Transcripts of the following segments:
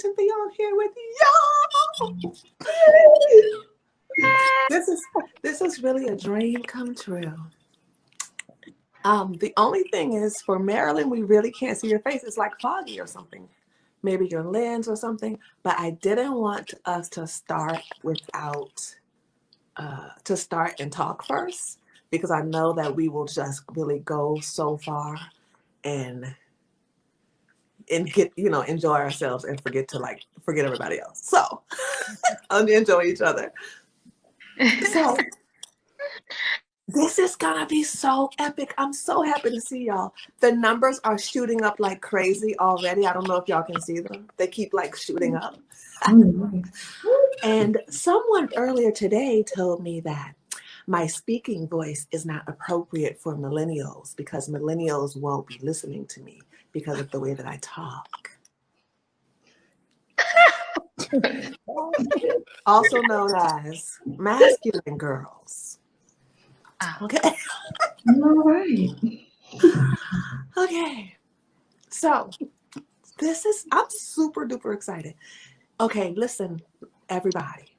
to be on here with y'all. This is really a dream come true. The only thing is for Marilyn, we really can't see your face. It's like foggy or something. Maybe your lens or something. But I didn't want us to start without to start and talk first, because I know that we will just really go so far and get, enjoy ourselves and forget everybody else. So enjoy each other. So this is gonna be so epic. I'm so happy to see y'all. The numbers are shooting up like crazy already. I don't know if y'all can see them. They keep like shooting up. And someone earlier today told me that my speaking voice is not appropriate for millennials because millennials won't be listening to me because of the way that I talk. Also known as masculine girls. Okay. All right. Okay. So I'm super duper excited. Okay, listen, everybody.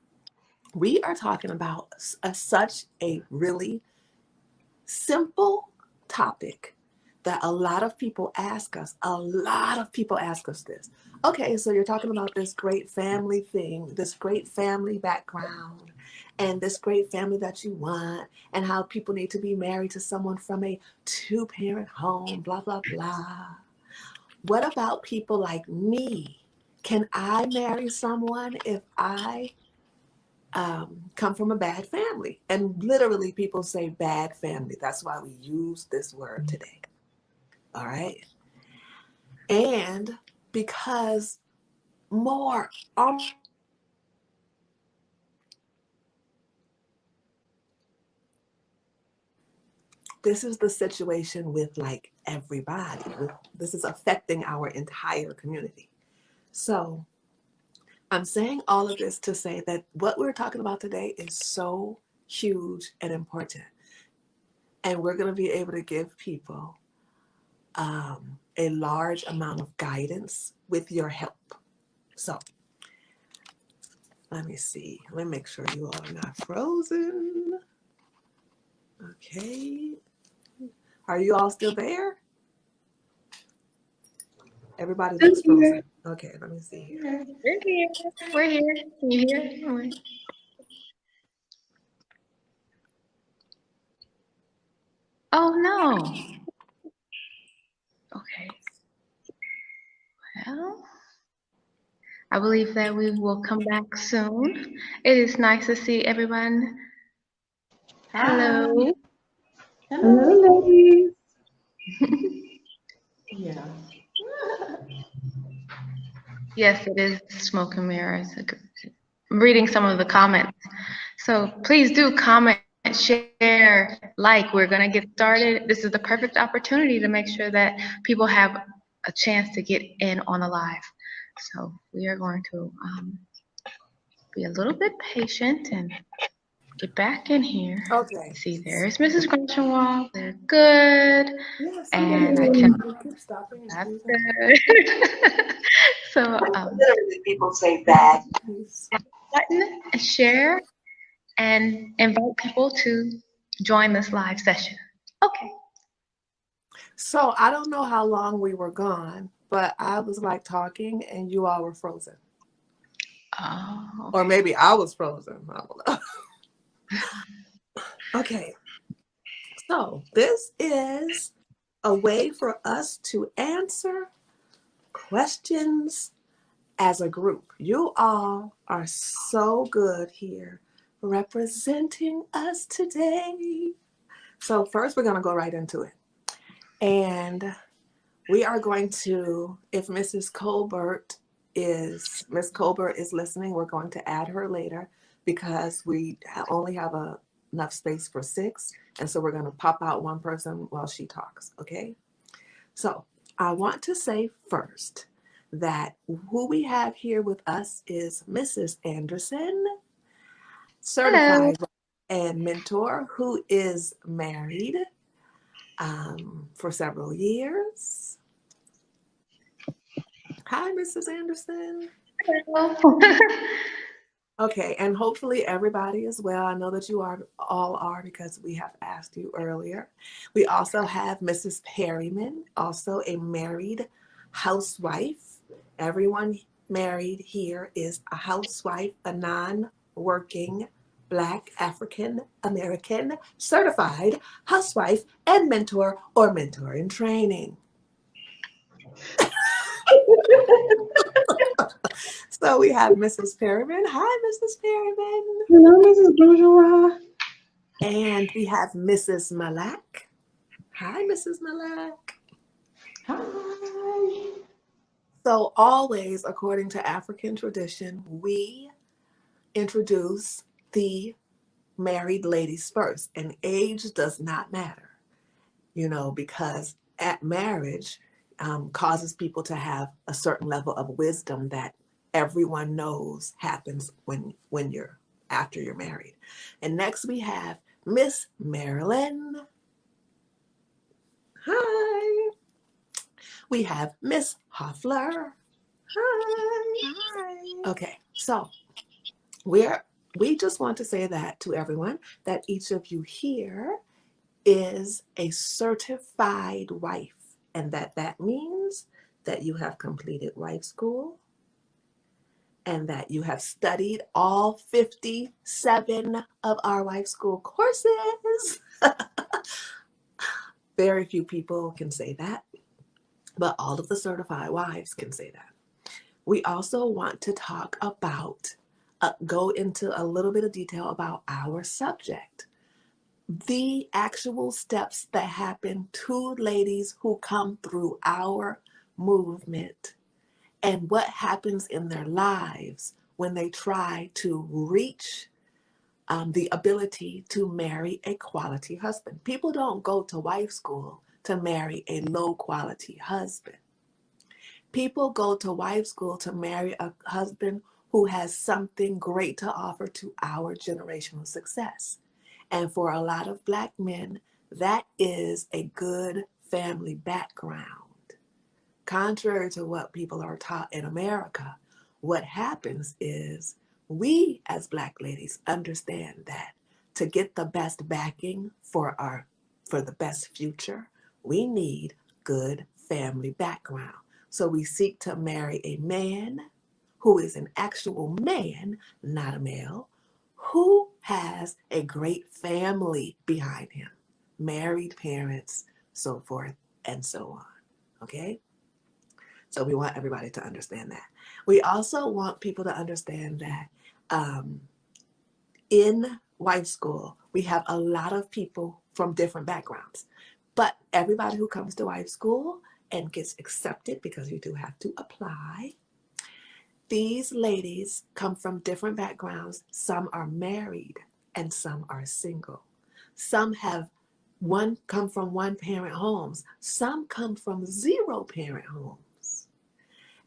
We are talking about such a really simple topic that a lot of people ask us. A lot of people ask us this. Okay, so you're talking about this great family thing, this great family background, and this great family that you want, and how people need to be married to someone from a two-parent home, blah, blah, blah. What about people like me? Can I marry someone if I come from a bad family? And literally people say bad family. That's why we use this word today. All right. And because more, this is the situation with like everybody. This is affecting our entire community. So I'm saying all of this to say that what we're talking about today is so huge and important. And we're going to be able to give people a large amount of guidance with your help. So let me see. Let me make sure you all are not frozen. Okay. Are you all still there? Everybody looks frozen. Okay, let me see here. We're here. We're here. Can you hear? Oh, no. Okay. Well, I believe that we will come back soon. It is nice to see everyone. Hello. Hello, ladies. Yeah. Yes, it is Smoke and Mirrors. I'm reading some of the comments. So please do comment, share, like. We're going to get started. This is the perfect opportunity to make sure that people have a chance to get in on the live. So we are going to be a little bit patient and get back in here. Okay. See, there's Mrs. Grunschenwald. They're good. Yes, And I can. keep stopping. That's good. So, Literally, people say bad. button and share and invite people to join this live session. Okay. So I don't know how long we were gone, but I was like talking and you all were frozen. Oh, okay. Or maybe I was frozen. I don't know. Okay. So this is a way for us to answer questions as a group. You all are so good here representing us today. So first we're going to go right into it. And we are going to, if Miss Colbert is listening, we're going to add her later because we only have enough space for 6. And so we're going to pop out one person while she talks. Okay. So I want to say first that who we have here with us is Mrs. Anderson, certified and mentor, who is married for several years. Hi, Mrs. Anderson. Okay, and hopefully everybody as well. I know that you all are because we have asked you earlier. We also have Mrs. Perryman, also a married housewife. Everyone married here is a housewife, a non-working Black African American certified housewife and mentor or mentor in training. So we have Mrs. Perryman. Hi, Mrs. Perryman. Hello, Mrs. Bourgeois. And we have Mrs. Malak. Hi, Mrs. Malak. Hi. So always, according to African tradition, we introduce the married ladies first, and age does not matter, because at marriage causes people to have a certain level of wisdom that everyone knows happens when you're after you're married. And next we have Miss Marilyn. Hi. We have Miss Hoffler. Hi. Hi. Okay, so we just want to say that to everyone that each of you here is a certified wife, and that means that you have completed wife school and that you have studied all 57 of our wife school courses. Very few people can say that, but all of the certified wives can say that. We also want to talk about, go into a little bit of detail about our subject. The actual steps that happen to ladies who come through our movement and what happens in their lives when they try to reach the ability to marry a quality husband. People don't go to wife school to marry a low quality husband. People go to wife school to marry a husband who has something great to offer to our generational success. And for a lot of Black men, that is a good family background. Contrary to what people are taught in America, what happens is we as Black ladies understand that to get the best backing for the best future, we need good family background. So we seek to marry a man who is an actual man, not a male, who has a great family behind him, married parents, so forth and so on. Okay? So we want everybody to understand that. We also want people to understand that in wife school, we have a lot of people from different backgrounds. But everybody who comes to wife school and gets accepted, because you do have to apply, these ladies come from different backgrounds. Some are married and some are single. Some come from one parent homes. Some come from 0 parent homes.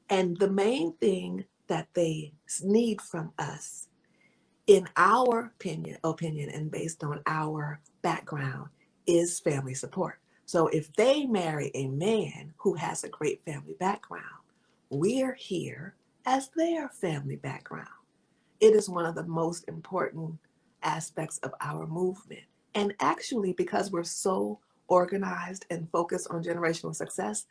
And the main thing that they need from us, in our opinion and based on our background, is family support. So if they marry a man who has a great family background, we're here as their family background. It is one of the most important aspects of our movement. And actually, because we're so organized and focused on generational success,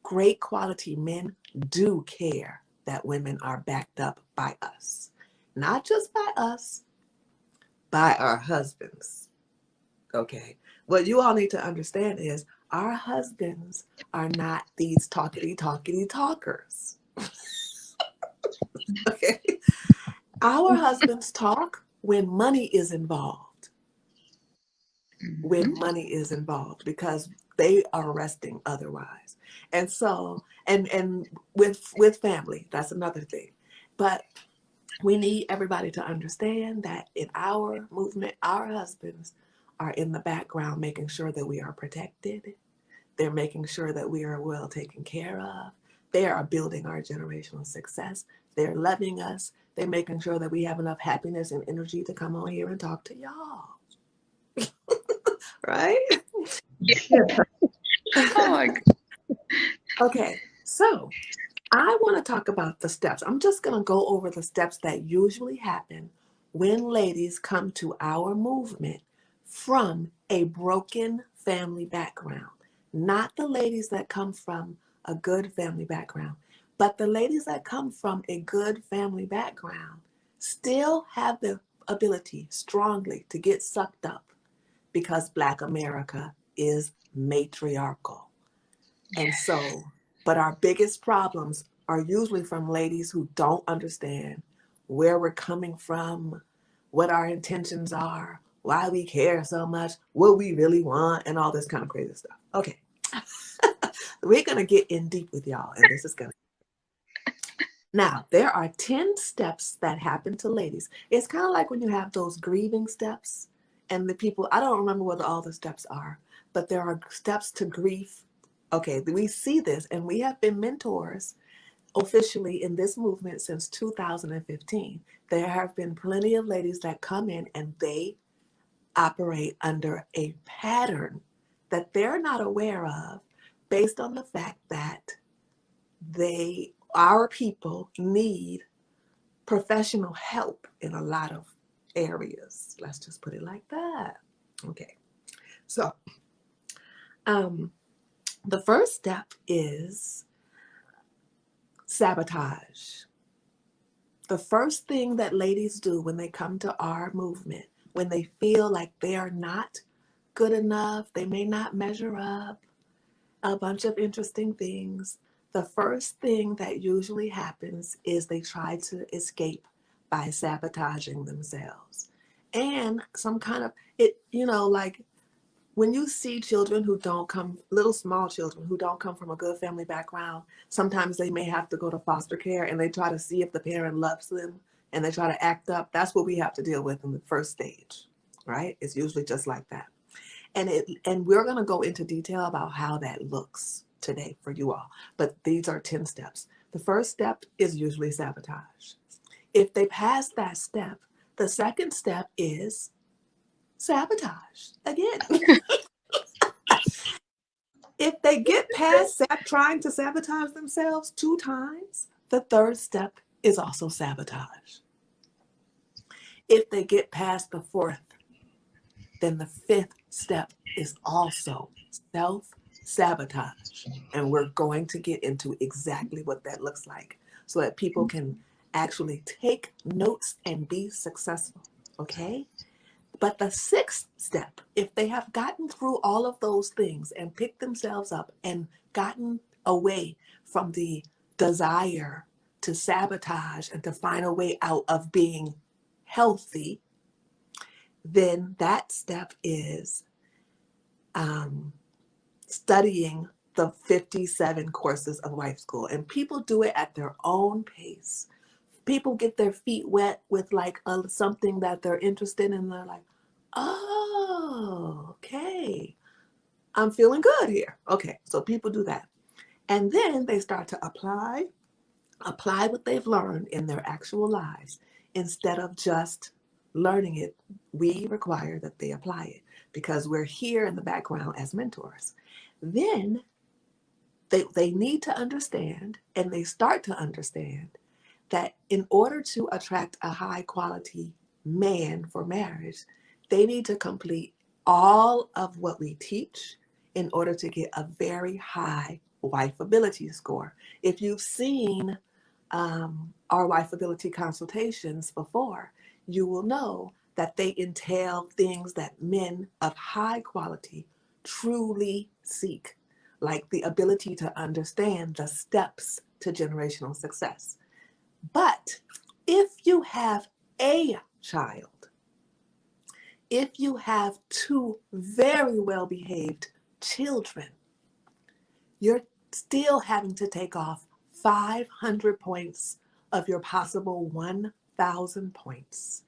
great quality men do care that women are backed up by us. Not just by us, by our husbands. Okay. What you all need to understand is our husbands are not these talkity talkers. Okay. Our husbands talk when money is involved. When money is involved, because they are resting otherwise. And so, and with family, that's another thing. But we need everybody to understand that in our movement, our husbands are in the background making sure that we are protected. They're making sure that we are well taken care of. They are building our generational success. They're loving us. They're making sure that we have enough happiness and energy to come on here and talk to y'all. Right? Yeah. Oh my God. Okay, so I want to talk about the steps. I'm just going to go over the steps that usually happen when ladies come to our movement from a broken family background. Not the ladies that come from a good family background, but the ladies that come from a good family background still have the ability strongly to get sucked up because Black America is matriarchal. And so, but our biggest problems are usually from ladies who don't understand where we're coming from, what our intentions are, why we care so much, what we really want, and all this kind of crazy stuff. Okay. We're going to get in deep with y'all, and this is going to. Now, there are 10 steps that happen to ladies. It's kind of like when you have those grieving steps, and the people, I don't remember what all the steps are, but there are steps to grief. Okay, we see this, and we have been mentors officially in this movement since 2015. There have been plenty of ladies that come in and they operate under a pattern that they're not aware of based on the fact that our people need professional help in a lot of areas. Let's just put it like that. Okay, so the first step is sabotage. The first thing that ladies do when they come to our movement, when they feel like they are not good enough, they may not measure up, a bunch of interesting things, the first thing that usually happens is they try to escape by sabotaging themselves. And some kind of, like when you see children who don't come, little small children who don't come from a good family background, sometimes they may have to go to foster care and they try to see if the parent loves them and they try to act up. That's what we have to deal with in the first stage, right? It's usually just like that. And we're going to go into detail about how that looks today for you all. But these are 10 steps. The first step is usually sabotage. If they pass that step, the second step is sabotage again. If they get past trying to sabotage themselves 2 times, the third step is also sabotage. If they get past the fourth, then the fifth step is also self-sabotage. And we're going to get into exactly what that looks like so that people can actually take notes and be successful, okay? But the sixth step, if they have gotten through all of those things and picked themselves up and gotten away from the desire to sabotage and to find a way out of being healthy, then that step is studying the 57 courses of wife school. And people do it at their own pace. People get their feet wet with like something that they're interested in. And they're like, oh, okay, I'm feeling good here. Okay, so people do that. And then they start to apply what they've learned in their actual lives. Instead of just learning it, we require that they apply it because we're here in the background as mentors. Then they need to understand, and they start to understand, that in order to attract a high quality man for marriage, they need to complete all of what we teach in order to get a very high wife ability score. If you've seen our wife ability consultations before, you will know that they entail things that men of high quality truly seek, like the ability to understand the steps to generational success. But if you have a child, if you have 2 very well-behaved children, you're still having to take off 500 points of your possible 1,000 points,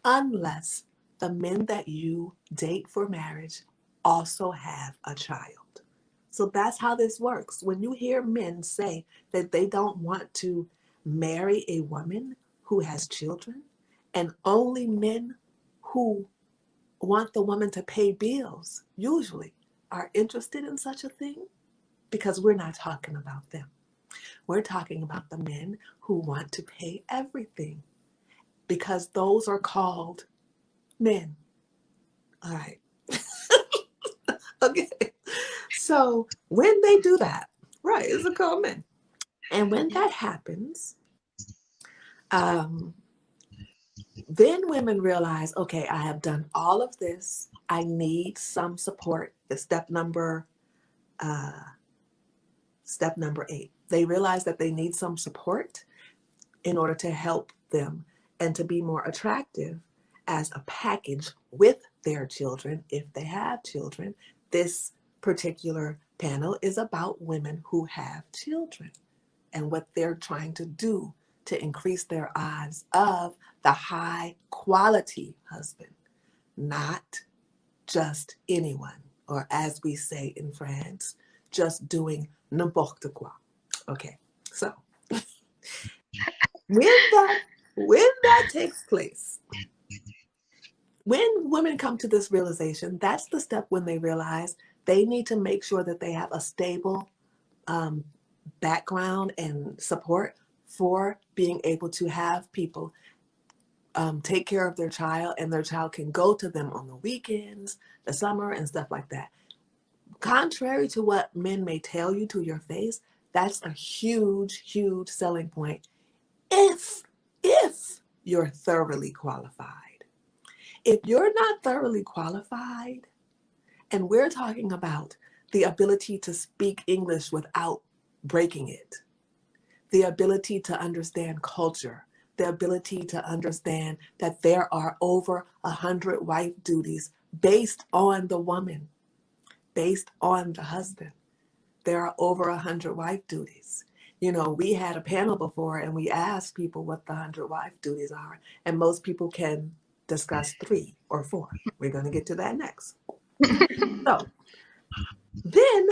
unless the men that you date for marriage also have a child. So that's how this works. When you hear men say that they don't want to marry a woman who has children, and only men who want the woman to pay bills usually are interested in such a thing, because we're not talking about them. We're talking about the men who want to pay everything because those are called men. All right. Okay. So when they do that, right, it's a called men. And when that happens, then women realize, okay, I have done all of this. I need some support. It's step number 8. They realize that they need some support in order to help them and to be more attractive as a package with their children, if they have children. This particular panel is about women who have children and what they're trying to do to increase their odds of the high quality husband, not just anyone, or as we say in France, just doing n'importe quoi. Okay, so when that takes place, when women come to this realization, that's the step when they realize they need to make sure that they have a stable background and support for being able to have people take care of their child, and their child can go to them on the weekends, the summer, and stuff like that. Contrary to what men may tell you to your face, that's a huge, huge selling point if you're thoroughly qualified. If you're not thoroughly qualified, and we're talking about the ability to speak English without breaking it, the ability to understand culture, the ability to understand that there are over 100 wife duties based on the woman, based on the husband. There are over 100 wife duties. You know, we had a panel before and we asked people what the 100 wife duties are, and most people can discuss 3 or 4. We're going to get to that next. So then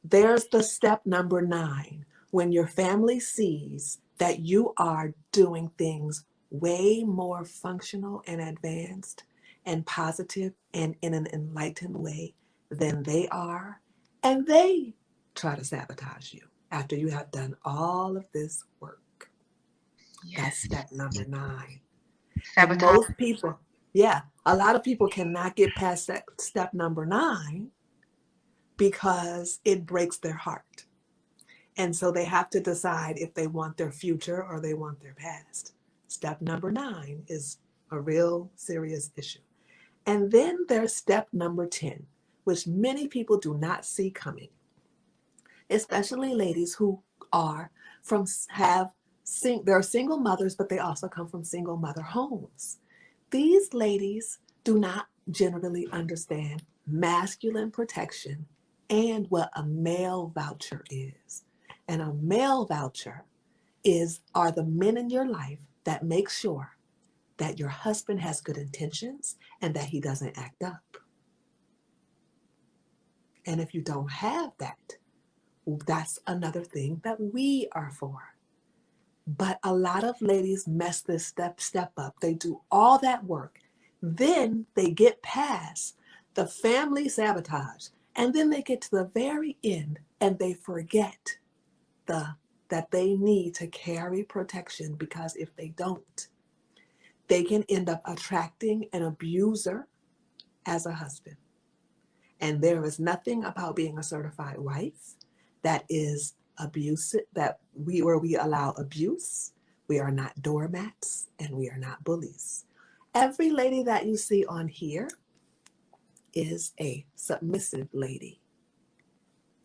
there's the step number 9, when your family sees that you are doing things way more functional and advanced and positive and in an enlightened way than they are, and they try to sabotage you after you have done all of this work. That's step number 9. And Sabotage. most people, a lot of people cannot get past that step number 9 because it breaks their heart. And so they have to decide if they want their future or they want their past. Step number 9 is a real serious issue. And then there's step number 10, which many people do not see coming, especially ladies who are they're single mothers, but they also come from single mother homes. These ladies do not generally understand masculine protection and what a male voucher is. And a male voucher are the men in your life that make sure that your husband has good intentions and that he doesn't act up. And if you don't have that, that's another thing that we are for. But a lot of ladies mess this step up. They do all that work. Then they get past the family sabotage. And then they get to the very end and they forget that they need to carry protection, because if they don't, they can end up attracting an abuser as a husband. And there is nothing about being a certified wife that is abusive, where we allow abuse. We are not doormats and we are not bullies. Every lady that you see on here is a submissive lady.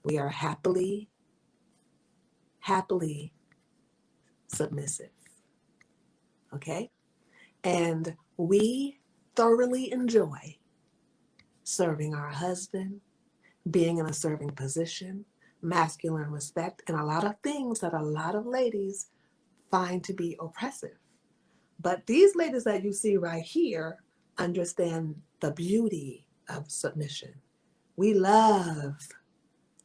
We are happily submissive. Okay? And we thoroughly enjoy serving our husband, being in a serving position, masculine respect, and a lot of things that a lot of ladies find to be oppressive. But these ladies that you see right here understand the beauty of submission. We love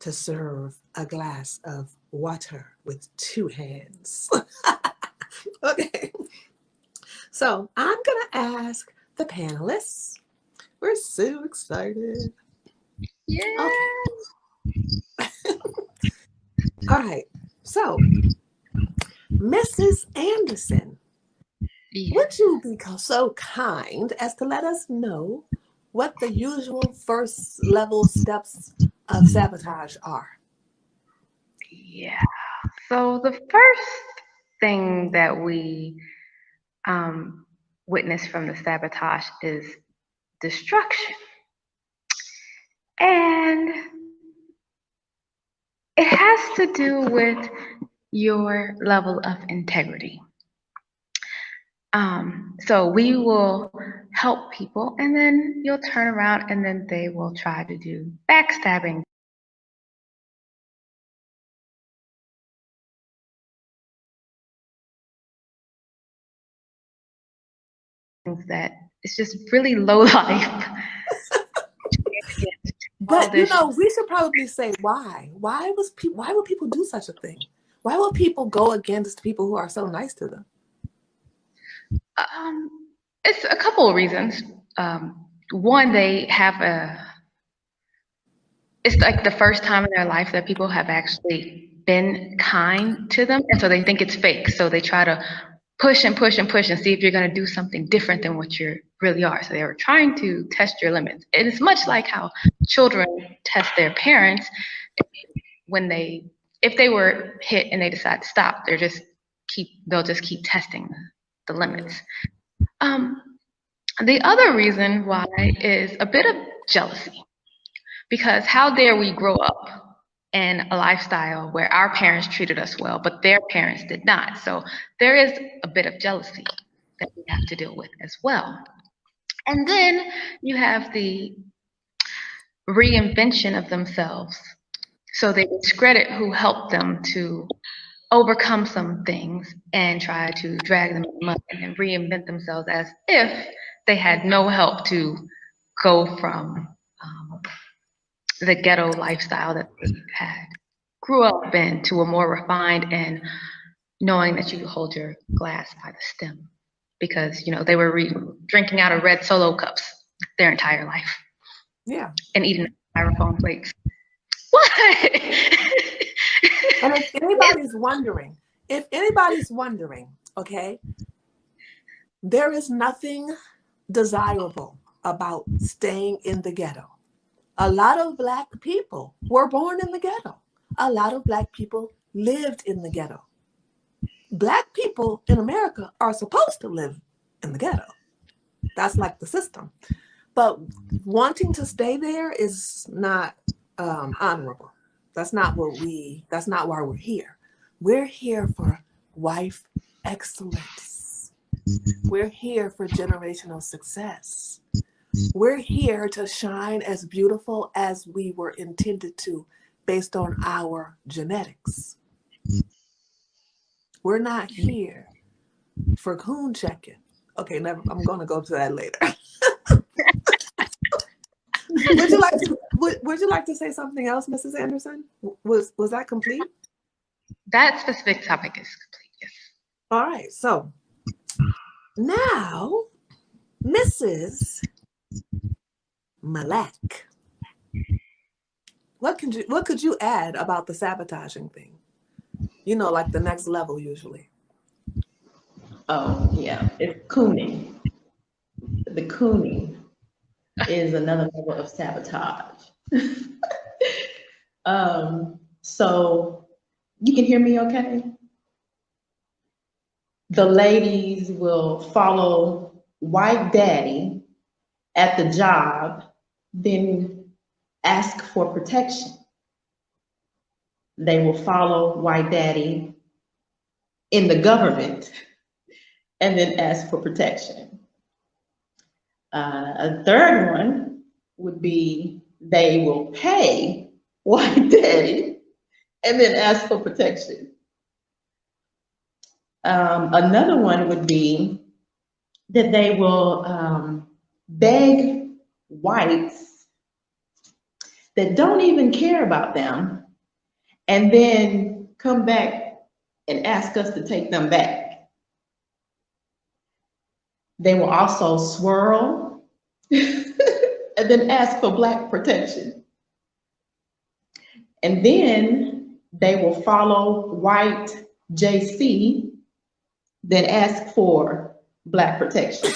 to serve a glass of water with 2 hands. Okay. So I'm going to ask the panelists. We're so excited. Yeah. Okay. All right. So, Mrs. Anderson, Yeah. would you be so kind as to let us know what the usual first level steps of sabotage are? Yeah. So the first thing that we witness from the sabotage is destruction. And it has to do with your level of integrity. So we will help people, and then you'll turn around and then they will try to do backstabbing. Things that it's just really low life. But you know, we should probably say why. Why would people do such a thing? Why would people go against people who are so nice to them? It's a couple of reasons. One, it's like the first time in their life that people have actually been kind to them, and so they think it's fake. So they try to push and push and push and see if you're going to do something different than what you really are. So they were trying to test your limits. And it's much like how children test their parents if they were hit and they decide to stop, they'll just keep testing the limits. The other reason why is a bit of jealousy, because how dare we grow up in a lifestyle where our parents treated us well, but their parents did not. So there is a bit of jealousy that we have to deal with as well. And then you have the reinvention of themselves. So they discredit who helped them to overcome some things and try to drag them in the mud and then reinvent themselves as if they had no help to go from the ghetto lifestyle that they grew up in to a more refined and knowing that you hold your glass by the stem, because they were drinking out of red Solo cups their entire life. Yeah. And eating styrofoam plates. What? And if anybody's wondering, okay, there is nothing desirable about staying in the ghetto. A lot of Black people were born in the ghetto. A lot of Black people lived in the ghetto. Black people in America are supposed to live in the ghetto. That's like the system. But wanting to stay there is not honorable. That's not why we're here. We're here for wife excellence. We're here for generational success. We're here to shine as beautiful as we were intended to based on our genetics. We're not here for coon checking. Okay, I'm going to go to that later. Would you like to say something else, Mrs. Anderson? Was that complete? That specific topic is complete, yes. All right, so now, Mrs. Malak, what could you add about the sabotaging thing? Like the next level usually. Oh, yeah, it's cooning. The cooning is another level of sabotage. So you can hear me okay? The ladies will follow white daddy at the job, then ask for protection. They will follow white daddy in the government and then ask for protection. A third one would be they will pay white daddy and then ask for protection. Another one would be that they will beg whites that don't even care about them and then come back and ask us to take them back. They will also swirl and then ask for Black protection. And then they will follow white JC, then ask for Black protection.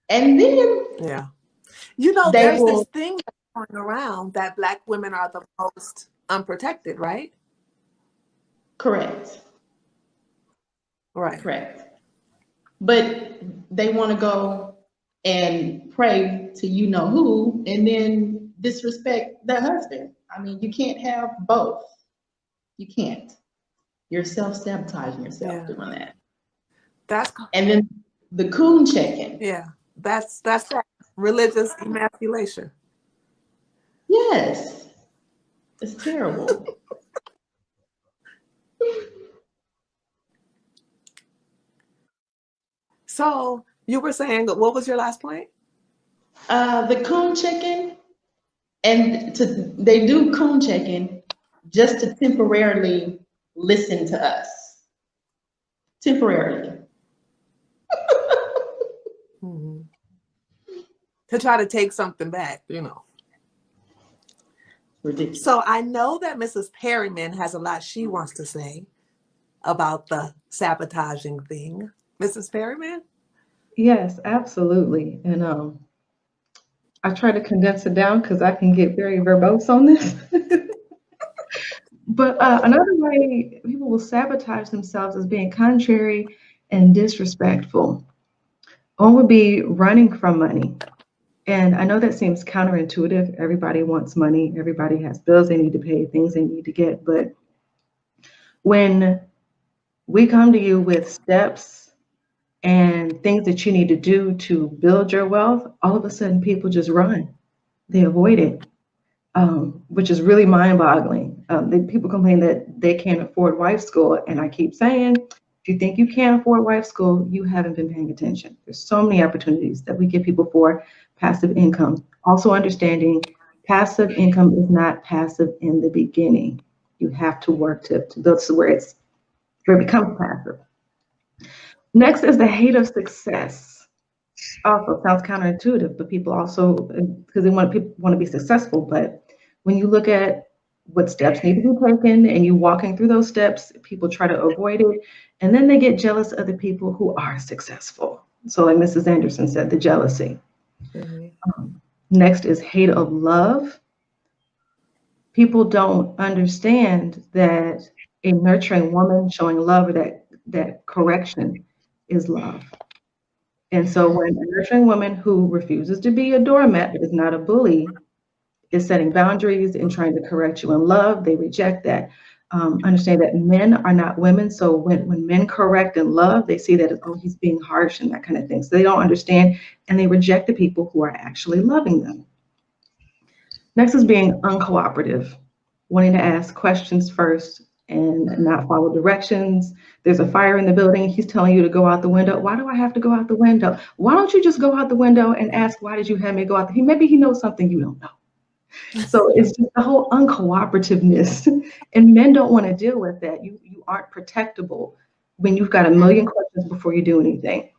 And then Yeah. You know, they there's this will, thing that's going around that Black women are the most unprotected, right? correct, Right. correct. But they want to go and pray to you know who and then disrespect their husband. I mean, you can't have both. You can't. You're self-sabotaging yourself Yeah. doing that. That's And then the coon checking. yeah. That's that religious emasculation. Yes, it's terrible. So you were saying, what was your last point? The coon checking, and they do coon checking just to temporarily listen to us. Temporarily. Mhm. To try to take something back, you know. Ridiculous. So I know that Mrs. Perryman has a lot she wants to say about the sabotaging thing. Mrs. Perryman? Yes, absolutely. And I try to condense it down because I can get very verbose on this. But another way people will sabotage themselves is being contrary and disrespectful. One would be running from money. And I know that seems counterintuitive. Everybody wants money. Everybody has bills they need to pay, things they need to get. But when we come to you with steps and things that you need to do to build your wealth, all of a sudden people just run. They avoid it, which is really mind-boggling. People complain that they can't afford wife school, and I keep saying, if you think you can't afford wife school, you haven't been paying attention. There's so many opportunities that we give people for passive income. Also understanding passive income is not passive in the beginning. You have to work to build to where it becomes passive. Next is the hate of success. Also sounds counterintuitive, but people also, because people want to be successful, but when you look at what steps need to be taken and you walking through those steps, people try to avoid it, and then they get jealous of the people who are successful. So like Mrs. Anderson said, the jealousy. Next is hate of love. People don't understand that a nurturing woman showing love, or that correction, is love. And so when a nurturing woman who refuses to be a doormat but is not a bully is setting boundaries and trying to correct you in love, they reject that. Understand that men are not women. So when men correct in love, they see that, oh, he's being harsh and that kind of thing. So they don't understand, and they reject the people who are actually loving them. Next is being uncooperative, wanting to ask questions first and not follow directions. There's a fire in the building. He's telling you to go out the window. Why do I have to go out the window? Why don't you just go out the window and ask, why did you have me go out? Maybe he knows something you don't know. So it's just the whole uncooperativeness, and men don't want to deal with that. You aren't protectable when you've got a million questions before you do anything.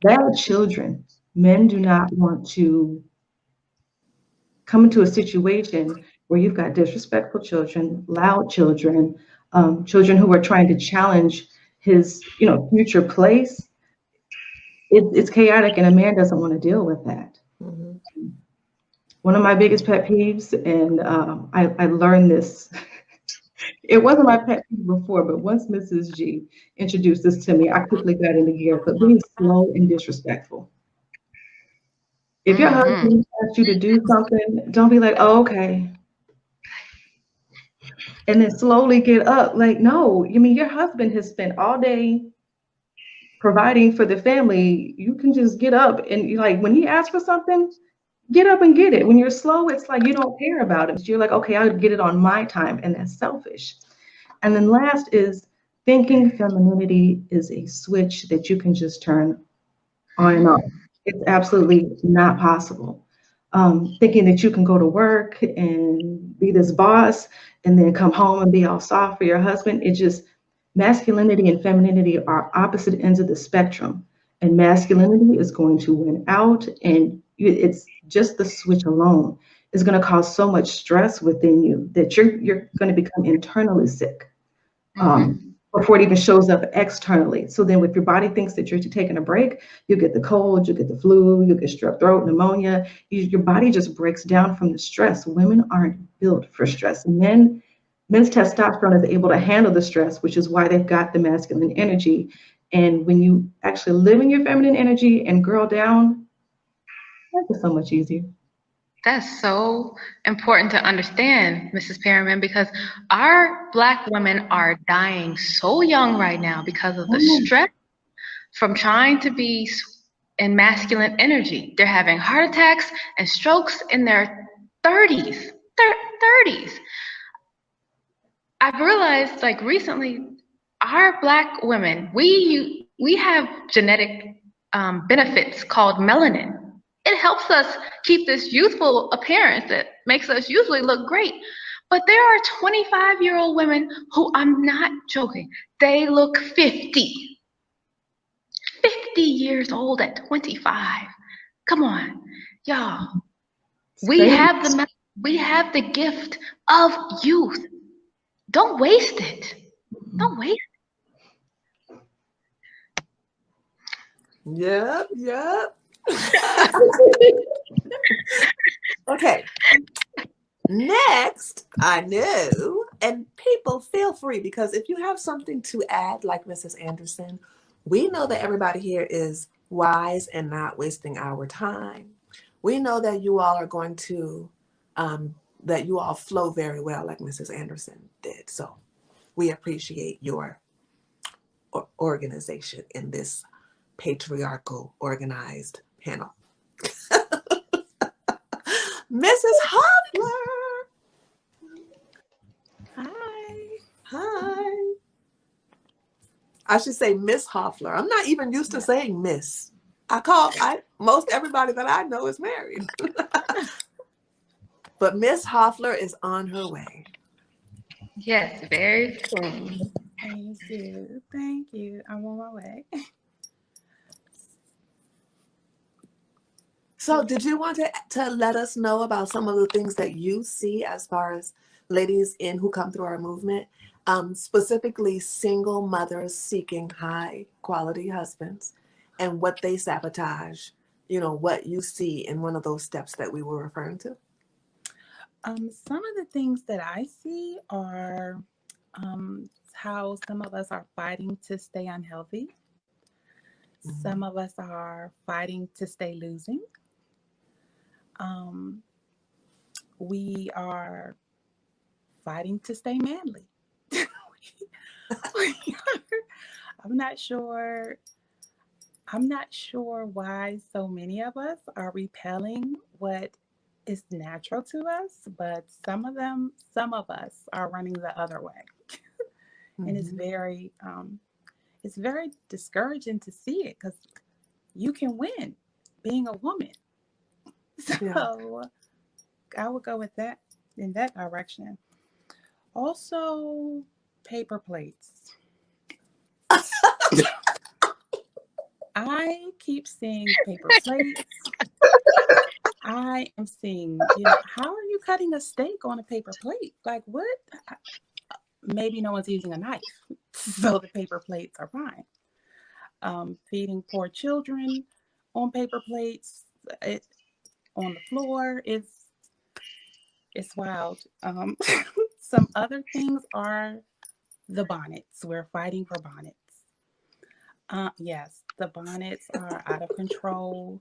Bad children. Men do not want to come into a situation where you've got disrespectful children, loud children, children who are trying to challenge his, future place. It's chaotic, and a man doesn't want to deal with that. Mhm. One of my biggest pet peeves, and I learned this, it wasn't my pet peeve before, but once Mrs. G introduced this to me, I quickly got into gear, but being slow and disrespectful. If your husband asks you to do something, don't be like, oh, okay. And then slowly get up. Like, no, your husband has spent all day providing for the family. You can just get up and when he asks for something, get up and get it. When you're slow, it's like you don't care about it. You're like, okay, I'll get it on my time, and that's selfish. And then last is thinking femininity is a switch that you can just turn on and off. It's absolutely not possible. Thinking that you can go to work and be this boss and then come home and be all soft for your husband. Masculinity and femininity are opposite ends of the spectrum, and masculinity is going to win out, and it's just the switch alone. is going to cause so much stress within you that you're going to become internally sick before it even shows up externally. So then if your body thinks that you're taking a break, you get the cold, you get the flu, you get strep throat, pneumonia. Your body just breaks down from the stress. Women aren't built for stress. Men's testosterone is able to handle the stress, which is why they've got the masculine energy. And when you actually live in your feminine energy and girl down, life is so much easier. That's so important to understand, Mrs. Perriman, because our Black women are dying so young right now because of the stress from trying to be in masculine energy. They're having heart attacks and strokes in their 30s. 30s. I've realized, like, recently, our Black women, we have genetic benefits called melanin. It helps us keep this youthful appearance that makes us usually look great. But there are 25-year-old women who, I'm not joking, they look 50. 50 years old at 25. Come on, y'all. We have the gift of youth. Don't waste it. Don't waste it. Yep. Okay. Next, I know, and people feel free, because if you have something to add, like Mrs. Anderson, we know that everybody here is wise and not wasting our time. We know that you all are going to, that you all flow very well, like Mrs. Anderson did. So we appreciate your organization in this patriarchal organized panel. Mrs. Hoffler. Hi. I should say Miss Hoffler. I'm not even used to saying Miss. Most everybody that I know is married. But Miss Hoffler is on her way. Yes, very soon. Thank you. I'm on my way. So did you want to let us know about some of the things that you see as far as ladies who come through our movement, specifically single mothers seeking high quality husbands, and what they sabotage, what you see in one of those steps that we were referring to? Some of the things that I see are how some of us are fighting to stay unhealthy. Mm-hmm. Some of us are fighting to stay losing. We are fighting to stay manly. I'm not sure why so many of us are repelling what is natural to us, but some of us are running the other way. Mm-hmm. And it's very discouraging to see it, because you can win being a woman. So yeah. I would go with that in that direction. Also, paper plates. I keep seeing paper plates. I am seeing, how are you cutting a steak on a paper plate? Like, what? Maybe no one's using a knife, so the paper plates are fine. Feeding poor children on paper plates, on the floor, it's wild. Some other things are the bonnets. We're fighting for bonnets. Yes, the bonnets are out of control.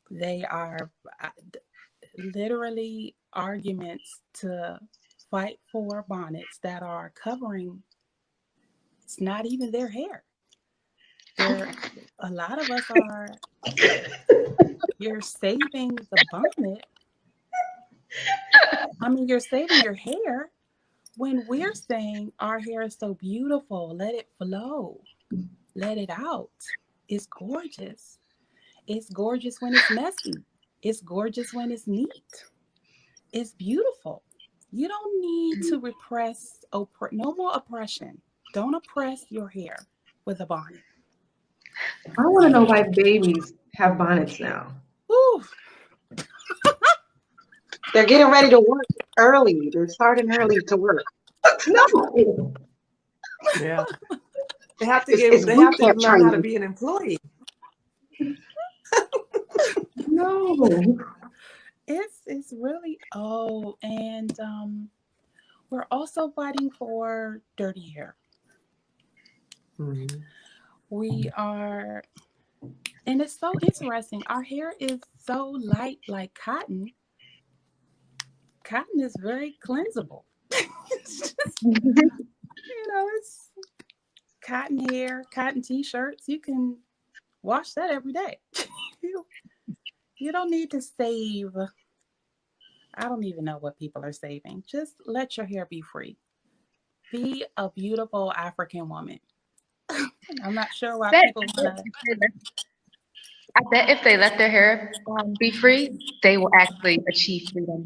They are literally arguments to fight for bonnets that are covering, it's not even their hair. A lot of us are, you're saving the bonnet. I mean, you're saving your hair when we're saying our hair is so beautiful. Let it flow. Let it out. It's gorgeous. It's gorgeous when it's messy. It's gorgeous when it's neat. It's beautiful. You don't need to repress, no more oppression. Don't oppress your hair with a bonnet. I want to know why babies have bonnets now. Ooh. They're getting ready to work early. They're starting early to work. No. Yeah. They have to It's they boot have to camp learn how to training. be an employee. No. It's really and we're also fighting for dirty hair. Mhm. We are, and it's so interesting. Our hair is so light, like cotton. Cotton is very cleansable. It's just, it's cotton hair, cotton t-shirts. You can wash that every day. you, you don't need to save. I don't even know what people are saving. Just let your hair be free. Be a beautiful African woman. I'm not sure why Bet- people want to. I bet if they let their hair be free, they will actually achieve freedom,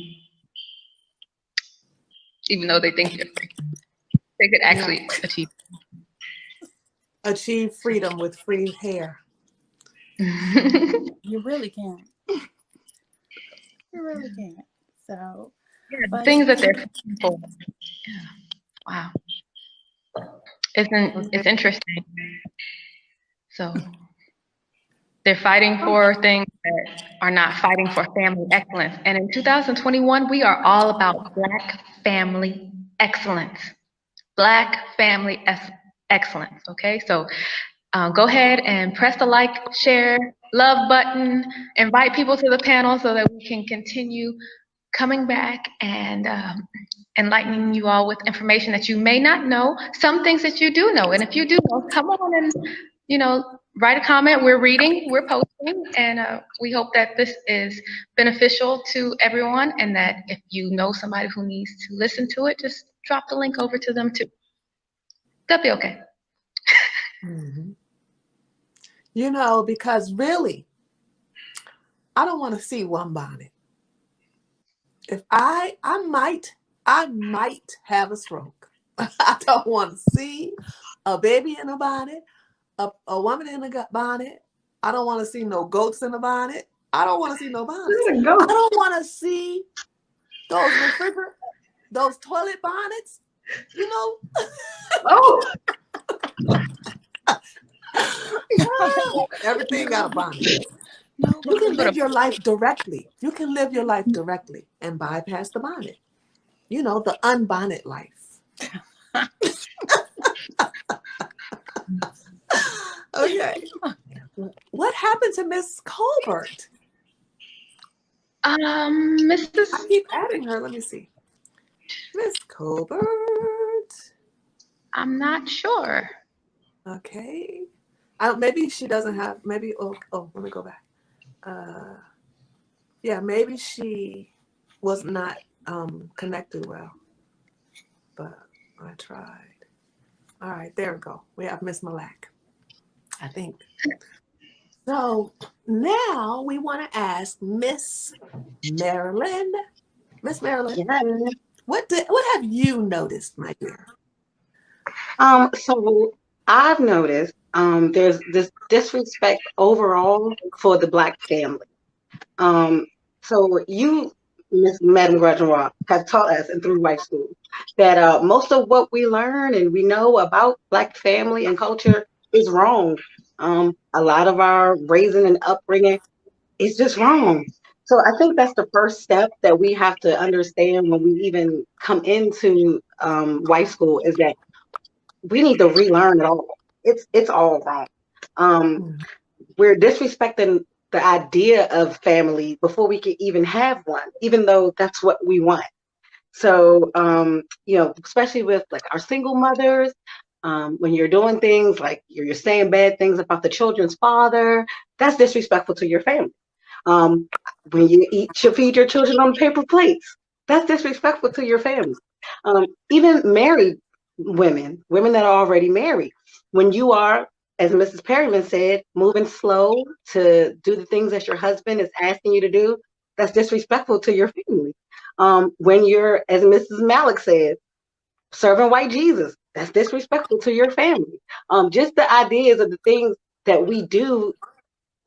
even though they think they're free. They could actually achieve. Achieve freedom with free hair. You really can't. You really can't. So, Yeah, the but things that they're fighting for. Yeah. Wow. It's interesting. So they're fighting for things that are not fighting for family excellence. And in 2021, we are all about Black family excellence. Black family excellence. Okay, so go ahead and press the like, share, love button, invite people to the panel so that we can continue coming back and enlightening you all with information that you may not know, some things that you do know. And if you do know, come on and, write a comment. We're reading, we're posting, and we hope that this is beneficial to everyone, and that if you know somebody who needs to listen to it, just drop the link over to them too. They'll be okay. Mm-hmm. Because really, I don't want to see one bonnet. If I might have a stroke. I don't want to see a baby in a bonnet, a woman in a bonnet. I don't want to see no goats in a bonnet. I don't want to see no bonnets. I don't want to see those toilet bonnets. Oh. Everything got a bonnet. no, You can live your life directly. You can live your life directly and bypass the bonnet. The unbonnet life. Okay. What happened to Miss Colbert? Mrs. I keep adding her. Let me see. Miss Colbert. I'm not sure. Okay. Maybe she doesn't have, maybe, let me go back. Yeah, maybe she was not connected well, but I tried. All right, there we go. We have Miss Malak, I think. So now we want to ask Miss Marilyn. Miss Marilyn, Yeah. what have you noticed, my dear? So I've noticed there's this disrespect overall for the Black family. So you, Miss Madam Graduate, have taught us and through white school that most of what we learn and we know about Black family and culture is wrong. A lot of our raising and upbringing is just wrong. So I think that's the first step that we have to understand when we even come into white school is that we need to relearn it all. It's all wrong. We're disrespecting the idea of family before we can even have one, even though that's what we want. So, especially with like our single mothers, when you're doing things like you're saying bad things about the children's father, that's disrespectful to your family. When you feed your children on paper plates, that's disrespectful to your family. Even married women that are already married, when you are, as Mrs. Perryman said, moving slow to do the things that your husband is asking you to do, that's disrespectful to your family. When you're, as Mrs. Malik said, serving white Jesus, that's disrespectful to your family. Just the ideas of the things that we do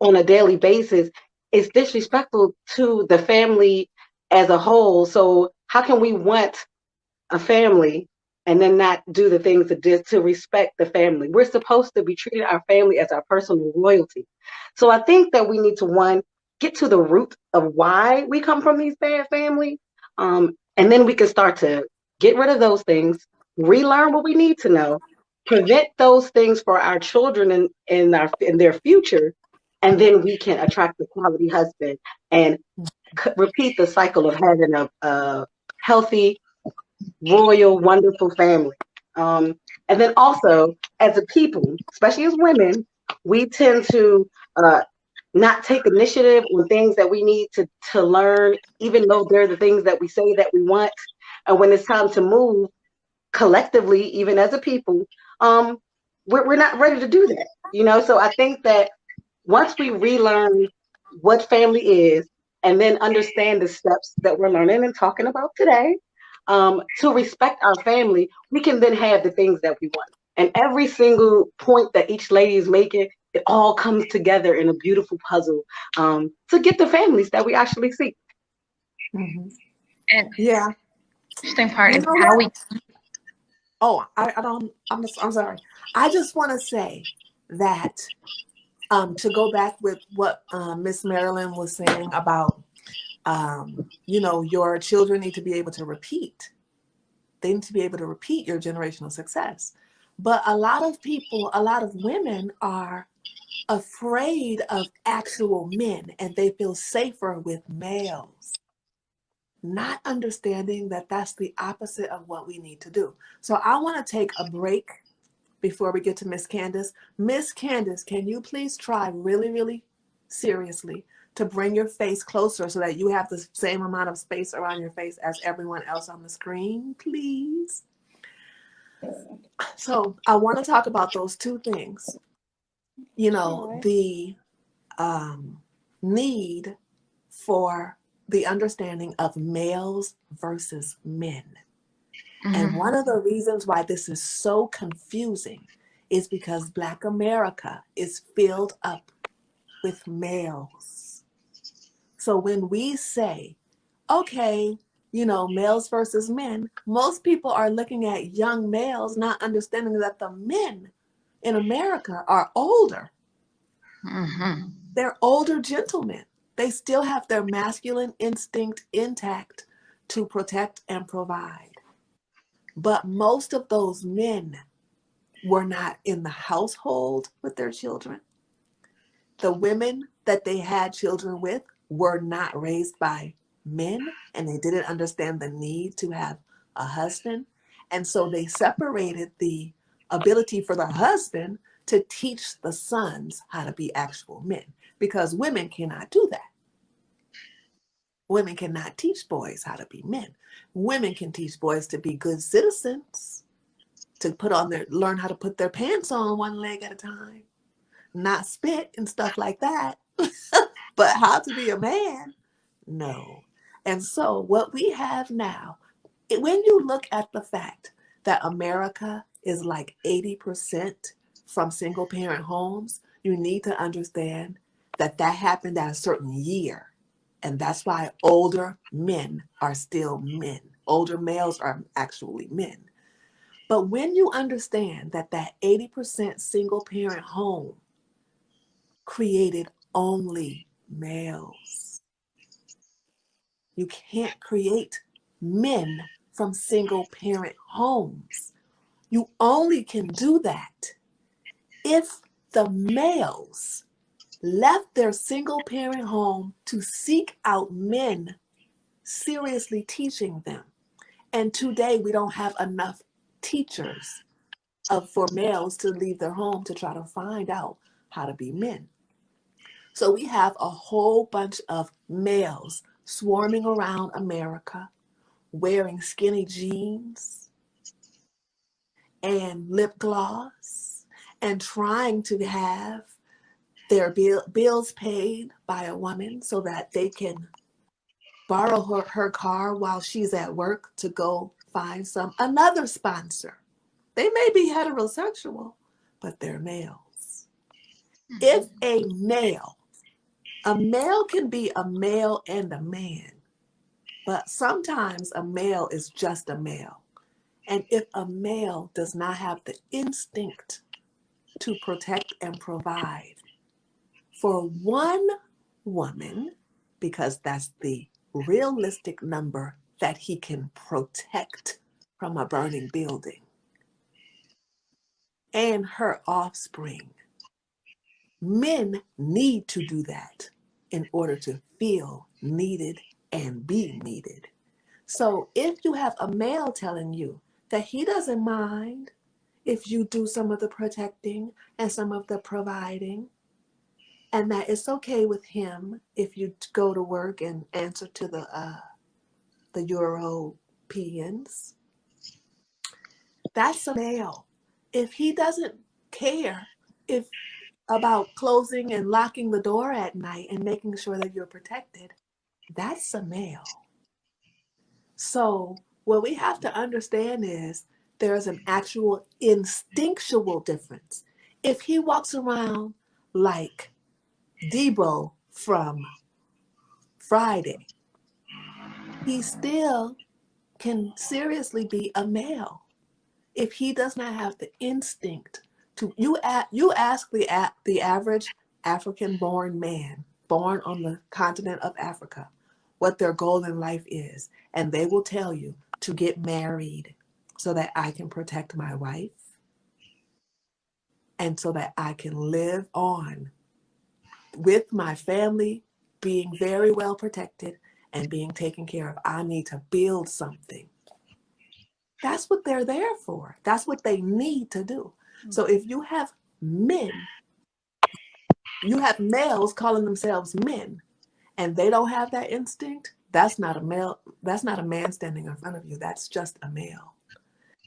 on a daily basis is disrespectful to the family as a whole. So how can we want a family and then not do the things to respect the family? We're supposed to be treating our family as our personal royalty. So I think that we need to, one, get to the root of why we come from these bad families. And then we can start to get rid of those things, relearn what we need to know, prevent those things for our children and in their future. And then we can attract the quality husband and repeat the cycle of having a healthy, royal, wonderful family. And then also, as a people, especially as women, we tend to not take initiative on things that we need to learn, even though they're the things that we say that we want. And when it's time to move collectively, even as a people, we're not ready to do that. So I think that once we relearn what family is, and then understand the steps that we're learning and talking about today, to respect our family, we can then have the things that we want. And every single point that each lady is making, it all comes together in a beautiful puzzle, to get the families that we actually seek. Mhm. And Yeah. interesting part You is know how what? we. Oh, I don't. I'm sorry. I just want to say that to go back with what Miss Marilyn was saying about your children need to be able to repeat. They need to be able to repeat your generational success. But a lot of people, a lot of women are afraid of actual men and they feel safer with males, not understanding that that's the opposite of what we need to do. So I want to take a break before we get to Miss Candace. Miss Candace, can you please try really, really seriously to bring your face closer so that you have the same amount of space around your face as everyone else on the screen, please? So I want to talk about those two things. The need for the understanding of males versus men. And one of the reasons why this is so confusing is because Black America is filled up with males. So when we say, okay, males versus men, most people are looking at young males, not understanding that the men in America are older. Mm-hmm. They're older gentlemen. They still have their masculine instinct intact to protect and provide. But most of those men were not in the household with their children. The women that they had children with were not raised by men, and they didn't understand the need to have a husband. And so they separated the ability for the husband to teach the sons how to be actual men, because women cannot do that. Women cannot teach boys how to be men. Women can teach boys to be good citizens, to learn how to put their pants on one leg at a time, not spit and stuff like that. But how to be a man, no. And so what we have now, when you look at the fact that America is like 80% from single parent homes, you need to understand that happened at a certain year. And that's why older men are still men. Older males are actually men. But when you understand that 80% single parent home created only males, you can't create men from single parent homes. You only can do that if the males left their single parent home to seek out men seriously teaching them. And today we don't have enough teachers for males to leave their home to try to find out how to be men. So we have a whole bunch of males swarming around America, wearing skinny jeans and lip gloss and trying to have their bills paid by a woman so that they can borrow her car while she's at work to go find another sponsor. They may be heterosexual, but they're males. If a male can be a male and a man, But sometimes a male is just a male. And if a male does not have the instinct to protect and provide for one woman, because that's the realistic number that he can protect from a burning building, and her offspring, men need to do that in order to feel needed and be needed. So if you have a male telling you that he doesn't mind if you do some of the protecting and some of the providing, and that it's okay with him if you go to work and answer to the Europeans, that's a male. If he doesn't care if about closing and locking the door at night and making sure that you're protected, that's a male. So what we have to understand is there's an actual instinctual difference. If he walks around like Debo from Friday, he still can seriously be a male if he does not have the instinct to. You ask the average African-born man born on the continent of Africa what their goal in life is, and they will tell you to get married so that I can protect my wife and so that I can live on with my family being very well protected and being taken care of. I need to build something. That's what they're there for. That's what they need to do. So if you have men, you have males calling themselves men, and they don't have that instinct, that's not a male, that's not a man standing in front of you. That's just a male.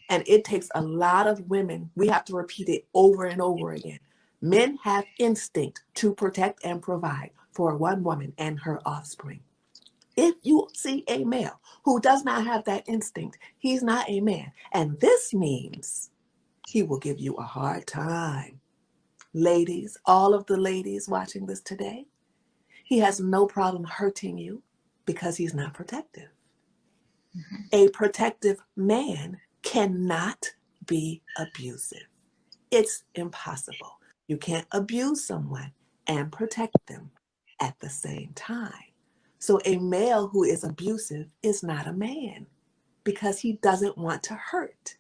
And it takes a lot of women. We have to repeat it over and over again. Men have instinct to protect and provide for one woman and her offspring. If you see a male who does not have that instinct, he's not a man. And this means he will give you a hard time. Ladies, all of the ladies watching this today, he has no problem hurting you because he's not protective. A protective man cannot be abusive. It's impossible. You can't abuse someone and protect them at the same time. So a male who is abusive is not a man because he doesn't want to hurt.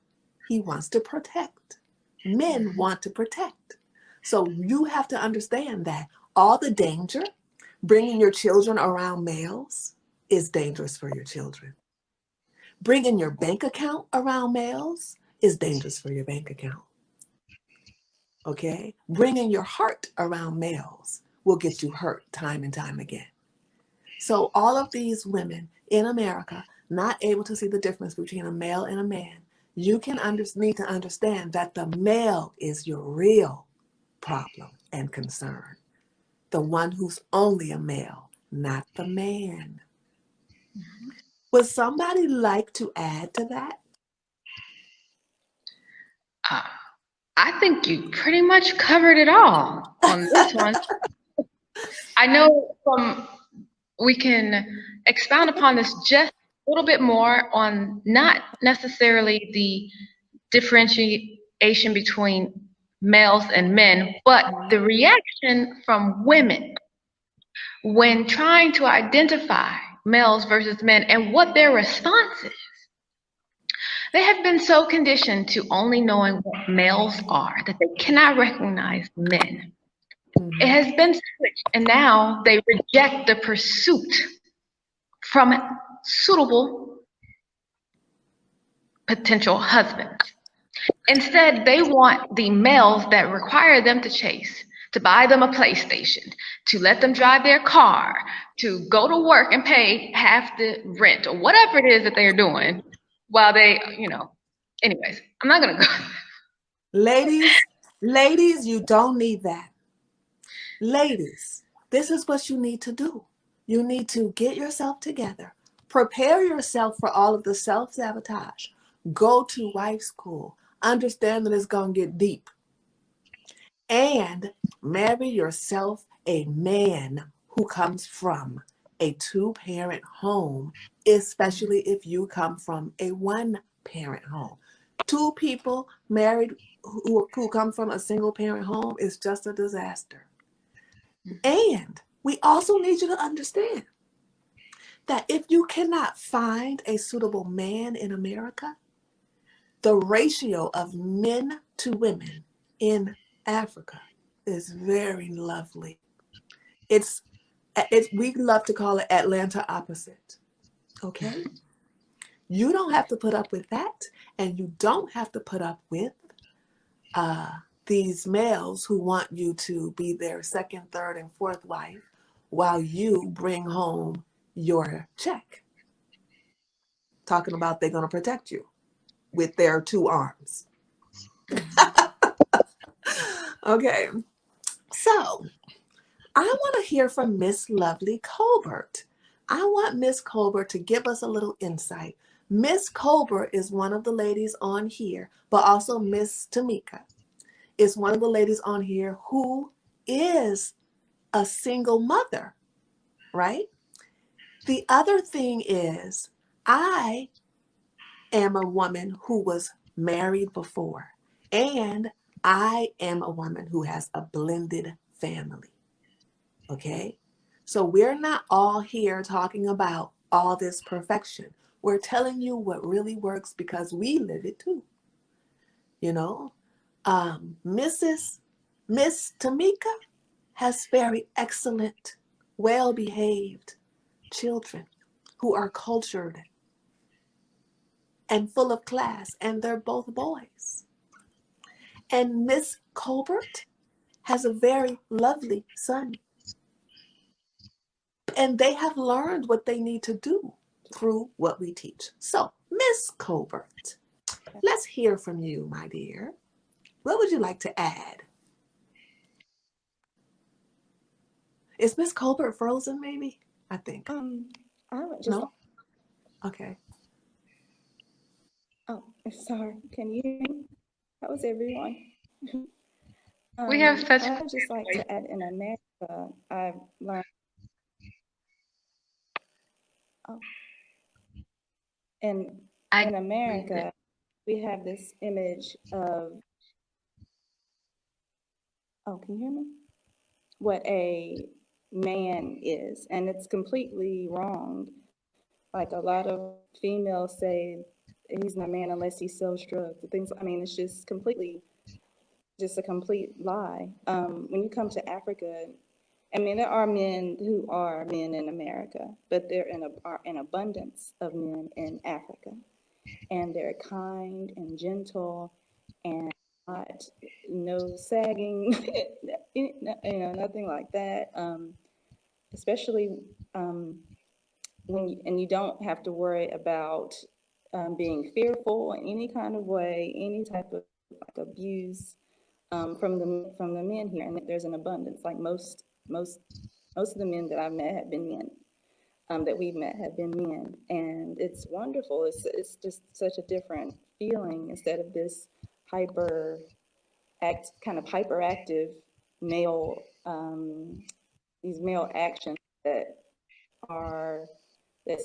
He wants to protect. Men want to protect. So you have to understand that all the danger, bringing your children around males is dangerous for your children. Bringing your bank account around males is dangerous for your bank account. Okay? Bringing your heart around males will get you hurt time and time again. So all of these women in America not able to see the difference between a male and a man, you can need to understand that the male is your real problem and concern. The one who's only a male, not the man. Would somebody like to add to that? I think you pretty much covered it all on this one. I know we can expound upon this just a little bit more on not necessarily the differentiation between males and men, but the reaction from women when trying to identify males versus men and what their response is. They have been so conditioned to only knowing what males are that they cannot recognize men. It has been switched, and now they reject the pursuit from suitable potential husbands. Instead, they want the males that require them to chase, to buy them a PlayStation, to let them drive their car, to go to work and pay half the rent or whatever it is that they're doing while they, anyways, I'm not going to go. Ladies, you don't need that. Ladies, this is what you need to do. You need to get yourself together. Prepare yourself for all of the self-sabotage. Go to wife school. Understand that it's going to get deep. And marry yourself a man who comes from a two-parent home, especially if you come from a one-parent home. Two people married who come from a single-parent home is just a disaster. And we also need you to understand that if you cannot find a suitable man in America, the ratio of men to women in Africa is very lovely. It's we love to call it Atlanta opposite. Okay? You don't have to put up with that, and you don't have to put up with these males who want you to be their second, third, and fourth wife while you bring home your check. Talking about they're going to protect you with their two arms. Okay, so I want to hear from Miss Lovely Colbert. I want Miss Colbert to give us a little insight. Miss Colbert is one of the ladies on here, but also Miss Tamika is one of the ladies on here who is a single mother, right? The other thing is, I am a woman who was married before, and I am a woman who has a blended family. Okay? So we're not all here talking about all this perfection. We're telling you what really works because we live it too. You know, Miss Tamika has very excellent, well-behaved children who are cultured and full of class, and they're both boys. And Miss Colbert has a very lovely son. And they have learned what they need to do through what we teach. So, Miss Colbert, let's hear from you, my dear. What would you like to add? Is Miss Colbert frozen, maybe? I think. I would just, No? Okay. oh, sorry, can you hear me? How is everyone? We have such I would just like to add, in America, I've learned, in America, we have this image of, oh, can you hear me? What a man is, and it's completely wrong. Like, a lot of females say he's not a man unless he sells drugs. Things, I mean, it's just a complete lie. When you come to Africa, I mean, there are men who are men in America, but there are an abundance of men in Africa, and they're kind and gentle and not no sagging, you know, nothing like that. Especially when you don't have to worry about being fearful in any kind of way, any type of like abuse from the men here. And there's an abundance. Like most of the men that I've met have been men, that we've met have been men, and it's wonderful. It's just such a different feeling instead of this hyperactive male, these male actions that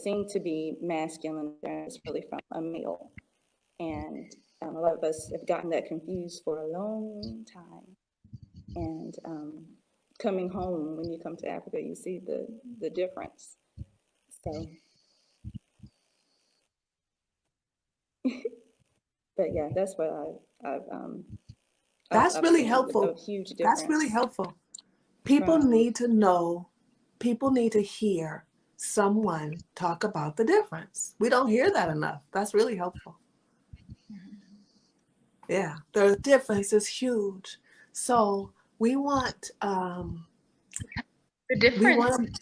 seem to be masculine. It's really from a male, and a lot of us have gotten that confused for a long time. And coming home, when you come to Africa, you see the difference. So, but yeah, that's what That's I've really seen helpful. a huge difference. That's really helpful. People From- need to know, people need to hear someone talk about the difference. We don't hear that enough. That's really helpful. Yeah, the difference is huge. So we want, the we difference. want,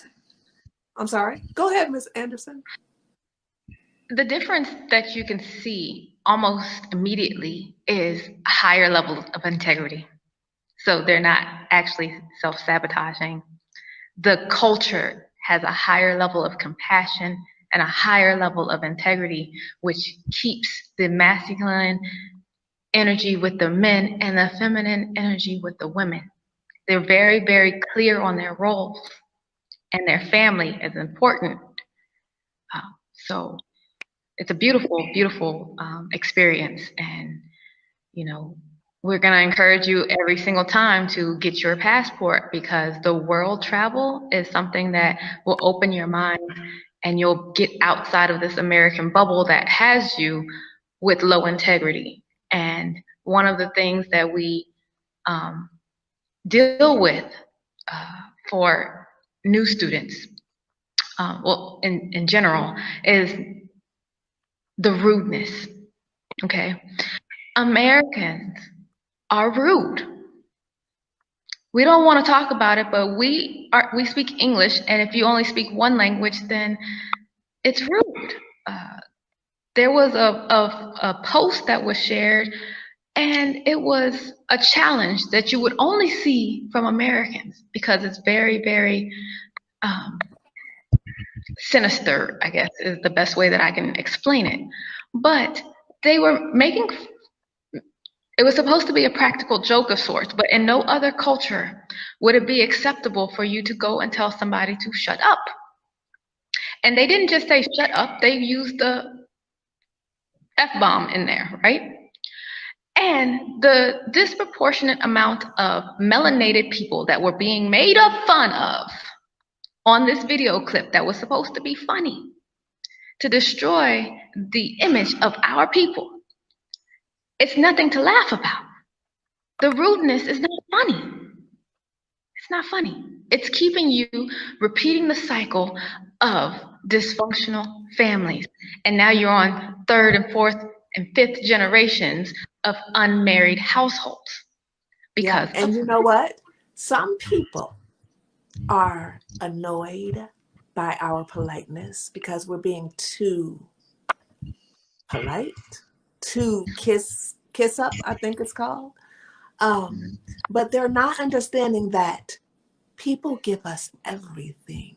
I'm sorry. Go ahead, Ms. Anderson. The difference that you can see almost immediately is a higher level of integrity. So they're not actually self-sabotaging. The culture has a higher level of compassion and a higher level of integrity, which keeps the masculine energy with the men and the feminine energy with the women. They're very, very clear on their roles. and their family is important. So it's a beautiful, beautiful experience. And, you know, we're going to encourage you every single time to get your passport, because the world travel is something that will open your mind, and you'll get outside of this American bubble that has you with low integrity. And one of the things that we deal with for new students, well, in general, is the rudeness, okay? Americans are rude. We don't want to talk about it, but we speak English, and if you only speak one language, then it's rude. There was a post that was shared, and it was a challenge that you would only see from Americans, because it's very, very sinister, I guess, is the best way that I can explain it. But they were making, it was supposed to be a practical joke of sorts, but in no other culture would it be acceptable for you to go and tell somebody to shut up. And they didn't just say shut up, they used the F-bomb in there, right? And the disproportionate amount of melanated people that were being made fun of on this video clip that was supposed to be funny, to destroy the image of our people. It's nothing to laugh about. The rudeness is not funny. It's not funny. It's keeping you repeating the cycle of dysfunctional families. And now you're on third and fourth and fifth generations of unmarried households. Because and you know what? Some people are annoyed by our politeness because we're being too polite, too kiss up, I think it's called. But they're not understanding that people give us everything.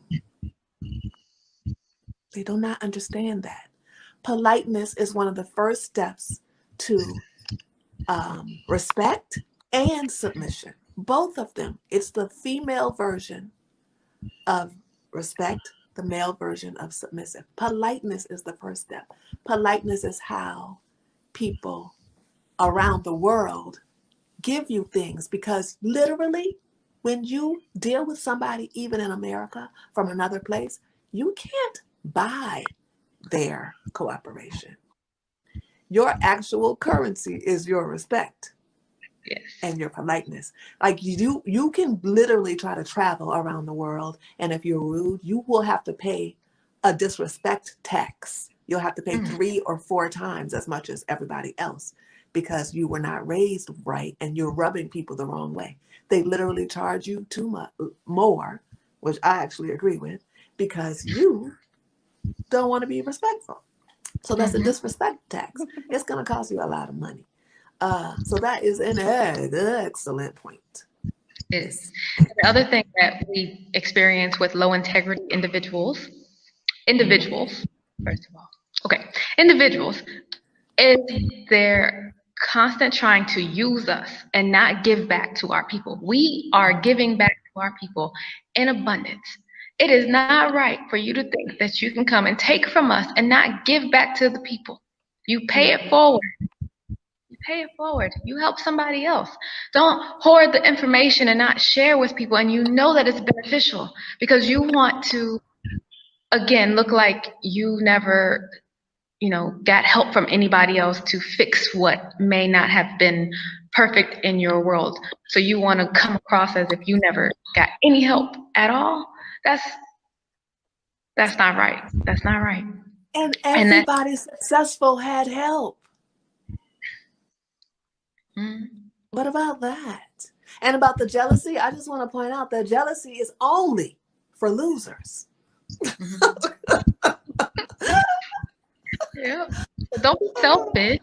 They do not understand that. Politeness is one of the first steps to respect and submission. Both of them. It's the female version of respect, the male version of submissive. Politeness is the first step. Politeness is how people around the world give you things, because literally when you deal with somebody, even in America, from another place, you can't buy their cooperation. Your actual currency is your respect. yes. And your politeness. Like you can literally try to travel around the world, and if you're rude, you will have to pay a disrespect tax. You'll have to pay 3 or 4 times as much as everybody else, because you were not raised right and you're rubbing people the wrong way. They literally charge you too much more, which I actually agree with, because you don't want to be respectful. So that's a disrespect tax. It's going to cost you a lot of money. So that is an excellent point. Is the other thing that we experience with low integrity individuals, first of all, okay, individuals, is their constant trying to use us and not give back to our people. We are giving back to our people in abundance. It is not right for you to think that you can come and take from us and not give back to the people. You pay it forward. Pay it forward. You help somebody else. Don't hoard the information and not share with people, and you know that it's beneficial, because you want to, again, look like you never, got help from anybody else to fix what may not have been perfect in your world. So you want to come across as if you never got any help at all. That's not right. That's not right. And everybody successful had help. What about that? And about the jealousy, I just want to point out that jealousy is only for losers. Yeah. Don't be selfish.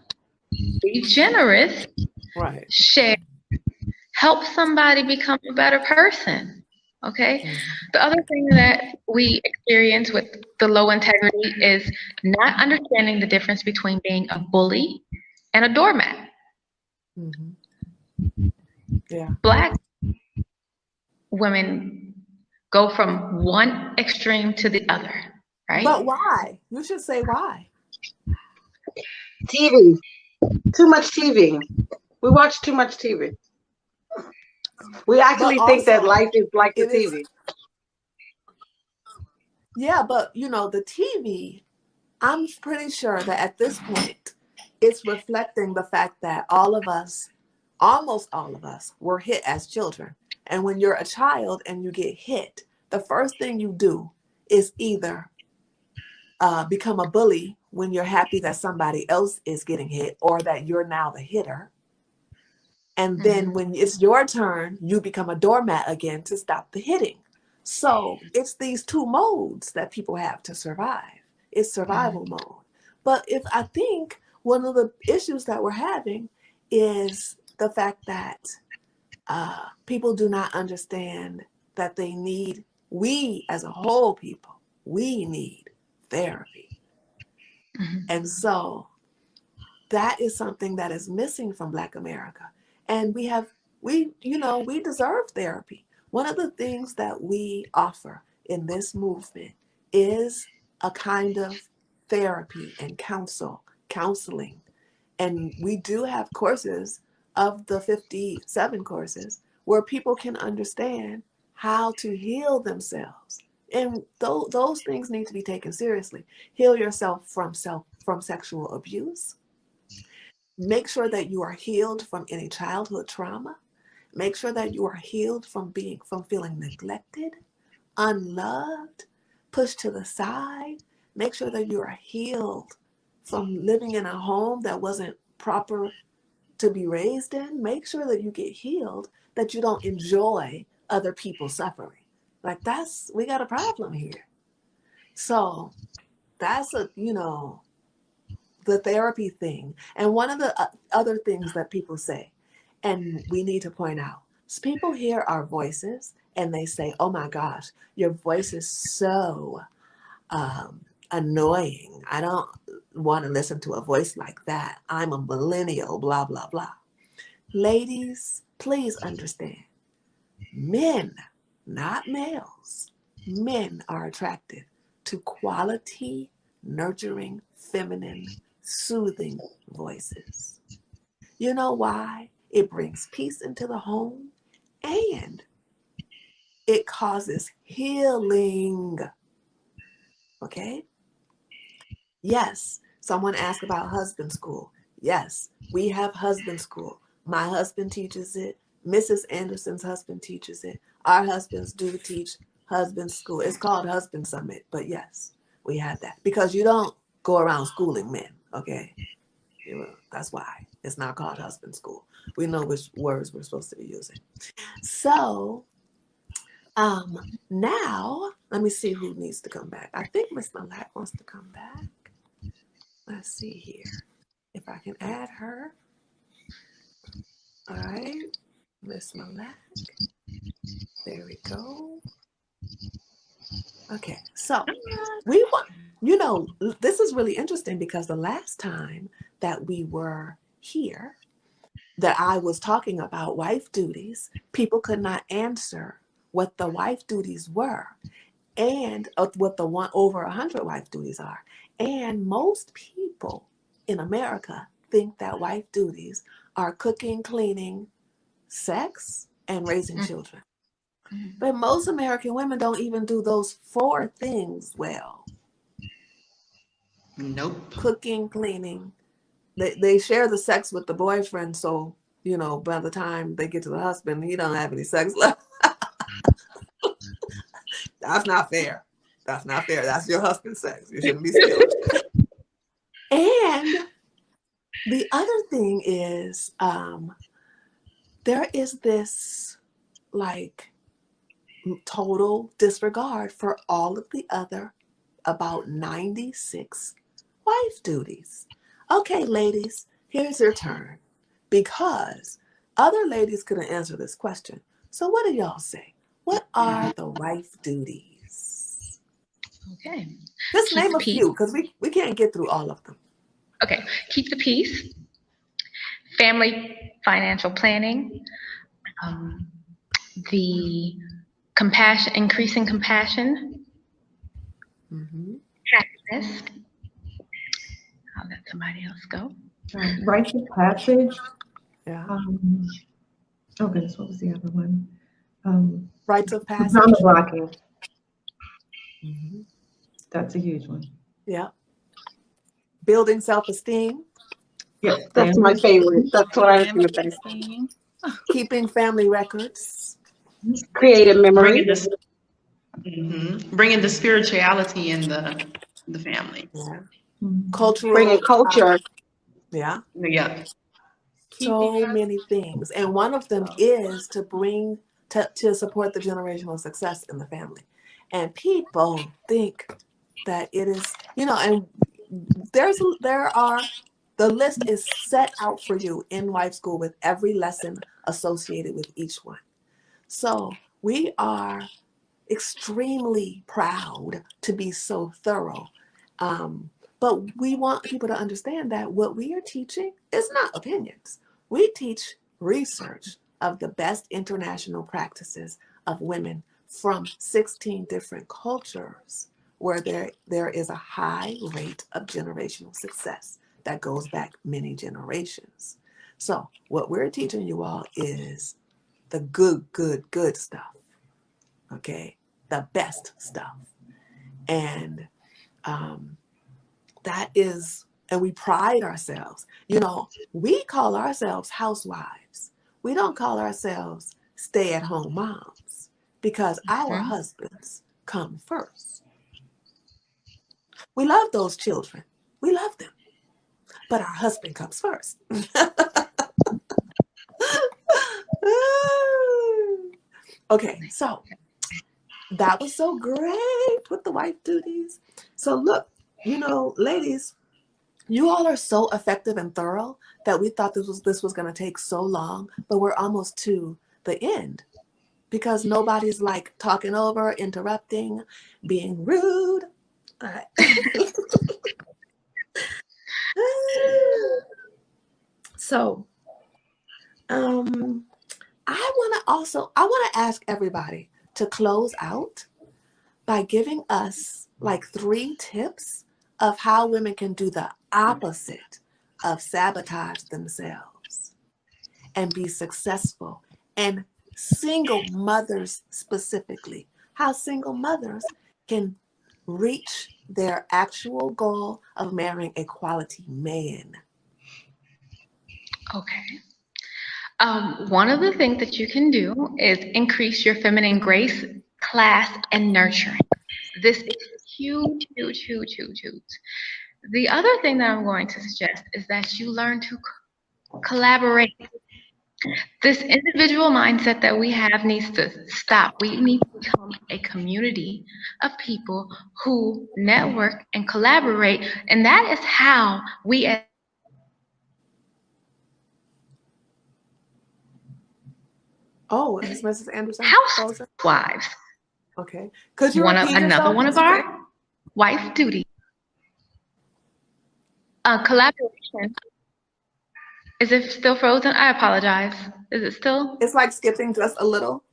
Be generous. Right. Share. Help somebody become a better person. Okay? The other thing that we experience with the low integrity is not understanding the difference between being a bully and a doormat. Yeah. Black women go from one extreme to the other, right? But why? You should say why. TV, too much TV. We watch too much TV. We actually But think that also, life is like the it is, TV. yeah, but you know, the TV, I'm pretty sure that at this point, it's reflecting the fact that all of us, almost all of us, were hit as children. And when you're a child and you get hit, the first thing you do is either become a bully when you're happy that somebody else is getting hit or that you're now the hitter. And then when it's your turn, you become a doormat again to stop the hitting. So it's these two modes that people have to survive. It's survival mode. But if I think one of the issues that we're having is the fact that people do not understand that they need, we as a whole people, we need therapy. And so that is something that is missing from Black America. And we deserve therapy. One of the things that we offer in this movement is a kind of therapy and counseling. And we do have courses of the 57 courses where people can understand how to heal themselves. And those things need to be taken seriously. Heal yourself from sexual abuse. Make sure that you are healed from any childhood trauma. Make sure that you are healed from feeling neglected, unloved, pushed to the side. Make sure that you are healed from living in a home that wasn't proper to be raised in. Make sure that you get healed, that you don't enjoy other people suffering. Like we got a problem here. So that's the therapy thing. And one of the other things that people say, and we need to point out, is people hear our voices and they say, oh my gosh, your voice is so annoying. I don't want to listen to a voice like that. I'm a millennial, blah, blah, blah. Ladies, please understand, men, not males, men are attracted to quality, nurturing, feminine, soothing voices. You know why? It brings peace into the home and it causes healing. Okay? Yes, someone asked about husband school. Yes, we have husband school. My husband teaches it. Mrs. Anderson's husband teaches it. Our husbands do teach husband school. It's called Husband Summit, but yes, we have that because you don't go around schooling men, okay? That's why it's not called husband school. We know which words we're supposed to be using. So now let me see who needs to come back. I think Miss Malak wants to come back. Let's see here if I can add her. All right, Miss Malak. There we go. Okay, so we want, this is really interesting because the last time that we were here, that I was talking about wife duties, people could not answer what the wife duties were and what the over 100 wife duties are. And most people in America think that wife duties are cooking, cleaning, sex, and raising children. But most American women don't even do those 4 things well. Nope. Cooking, cleaning. They share the sex with the boyfriend, so, by the time they get to the husband, he don't have any sex left. That's not fair. That's not fair. That's your husband's sex. You shouldn't be stealing. And the other thing is, there is this total disregard for all of the other about 96 wife duties. Okay, ladies, here's your turn. Because other ladies couldn't answer this question. So what do y'all say? What are the wife duties? Okay. Just Keep name the a peace. few, because we can't get through all of them. Okay. Keep the peace. Family financial planning. The compassion, increasing compassion, Mhm. happiness. I'll let somebody else go. Rites of passage. Yeah. Oh goodness, what was the other one? Rites of passage. Trauma blocking. Mhm. That's a huge one. Yeah. Building self-esteem, Yes. That's my favorite. That's what I was going to say. Family. keeping family records. Creative memory. Bringing the spirituality in the family. Yeah. Mhm. Cultural. Bringing culture. Yeah. Yeah. So many things. And one of them is to bring, to support the generational success in the family. And people think that it is, and the list is set out for you in Wife School with every lesson associated with each one. So we are extremely proud to be so thorough. But we want people to understand that what we are teaching is not opinions. We teach research of the best international practices of women from 16 different cultures where there is a high rate of generational success that goes back many generations. So what we're teaching you all is the good stuff, okay? The best stuff. And that is, and we pride ourselves. We call ourselves housewives. We don't call ourselves stay-at-home moms because our husbands come first. We love those children. We love them. But our husband comes first. Okay, so that was so great with the wife duties. So look, ladies, you all are so effective and thorough that we thought this was going to take so long, but we're almost to the end because nobody's like talking over, interrupting, being rude. All right. So, I want to ask everybody to close out by giving us like 3 tips of how women can do the opposite of sabotage themselves and be successful, and single mothers specifically, how single mothers can reach their actual goal of marrying a quality man. Okay. One of the things that you can do is increase your feminine grace, class, and nurturing. This is huge, huge, huge, huge, huge. The other thing that I'm going to suggest is that you learn to collaborate. This individual mindset that we have needs to stop. We need to become a community of people who network and collaborate, and that is how we as Oh, is Mrs. Anderson frozen? housewives. Okay. Could you repeat Another yourself, one of Mrs. our wife duties. Collaboration. Is it still frozen? I apologize. Is it still? It's like skipping just a little.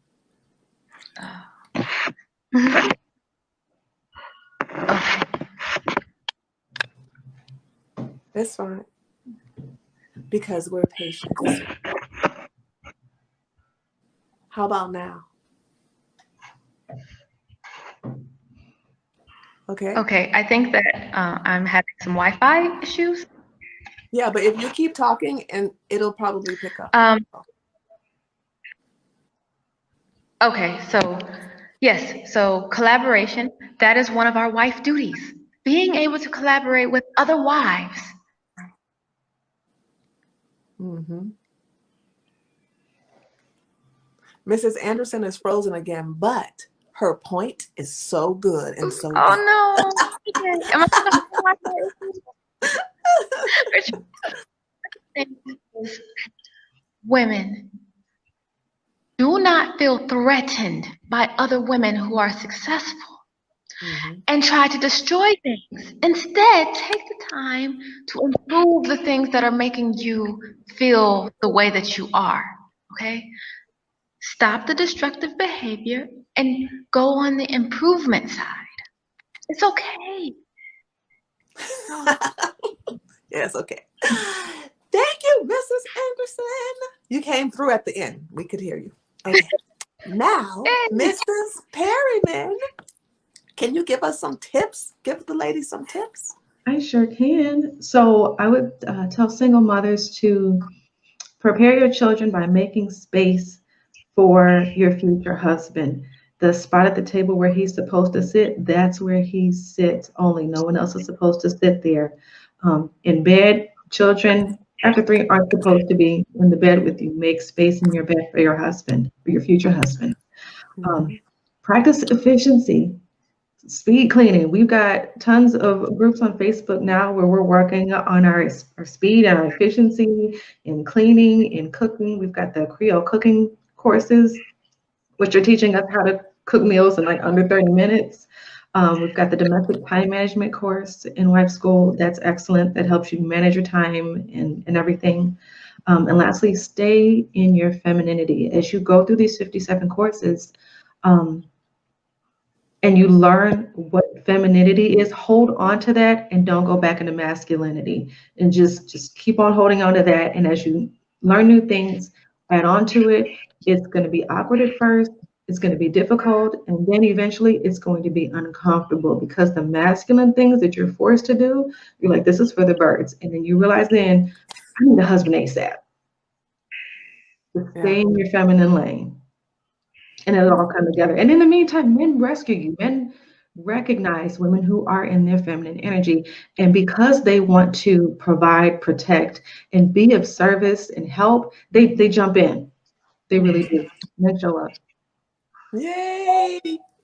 Okay. It's fine. Because we're patient. How about now? Okay. Okay, I think that I'm having some Wi-Fi issues. Yeah, but if you keep talking, and it'll probably pick up. Okay, so yes, so collaboration, that is one of our wife duties. Being able to collaborate with other wives. Mm-hmm. Mrs. Anderson is frozen again, but her point is so good and so Oh deep. no. Am I Women, do not feel threatened by other women who are successful and try to destroy things. Instead, take the time to improve the things that are making you feel the way that you are, okay? stop the destructive behavior, and go on the improvement side. It's okay. Yes, okay. Thank you, Mrs. Anderson. You came through at the end. We could hear you. Okay. Now, Yay. Mrs. Perryman, can you give us some tips? Give the ladies some tips. I sure can. So I would tell single mothers to prepare your children by making space for your future husband. The spot at the table where he's supposed to sit, that's where he sits only. No one else is supposed to sit there. In bed, children after 3 aren't supposed to be in the bed with you. Make space in your bed for your husband, for your future husband. Practice efficiency. Speed cleaning. We've got tons of groups on Facebook now where we're working on our speed and our efficiency in cleaning, in cooking. We've got the Creole cooking courses, which are teaching us how to cook meals in like under 30 minutes. We've got the domestic time management course in Wife School. That's excellent. That helps you manage your time and everything. And lastly, stay in your femininity. As you go through these 57 courses, and you learn what femininity is, hold on to that and don't go back into masculinity, and just keep on holding on to that. And as you learn new things, add on to it. It's going to be awkward at first, it's going to be difficult, and then eventually it's going to be uncomfortable, because the masculine things that you're forced to do, you're like, this is for the birds. And then you realize, then I need a husband ASAP. Just stay in your feminine lane, and it'll all come together. And in the meantime, men rescue you. Men recognize women who are in their feminine energy. And because they want to provide, protect, and be of service and help, they jump in. They really do. They show up. Yay!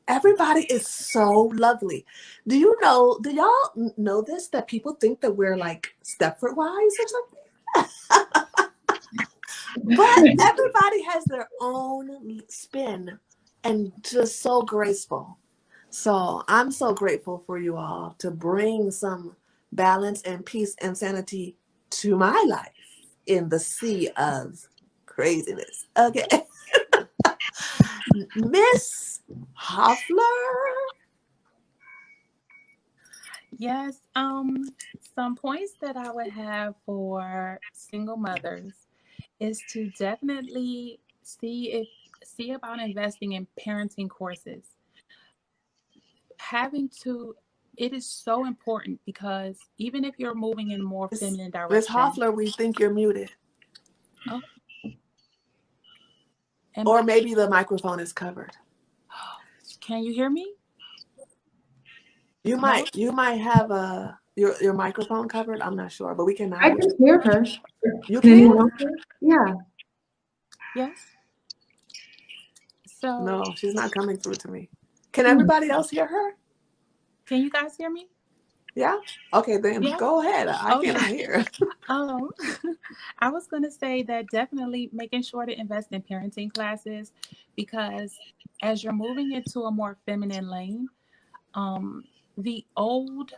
Everybody is so lovely. Do y'all know this, that people think that we're like Stepford wives or something? But everybody has their own spin and just so graceful. So I'm so grateful for you all to bring some balance and peace and sanity to my life in the sea of craziness. Okay. Miss Hoffler. Yes, some points that I would have for single mothers is to definitely see about investing in parenting courses. It is so important, because even if you're moving in more feminine direction. Miss Hoffler, we think you're muted. Oh. Or maybe the microphone is covered. Can you hear me? You might have your microphone covered. I'm not sure, but we can. I can hear her. You can? Yeah. Yes. So no, she's not coming through to me. Can everybody else hear her? Can you guys hear me? Yeah. Okay, then go ahead. I cannot hear. I was going to say that definitely making sure to invest in parenting classes, because as you're moving into a more feminine lane, the old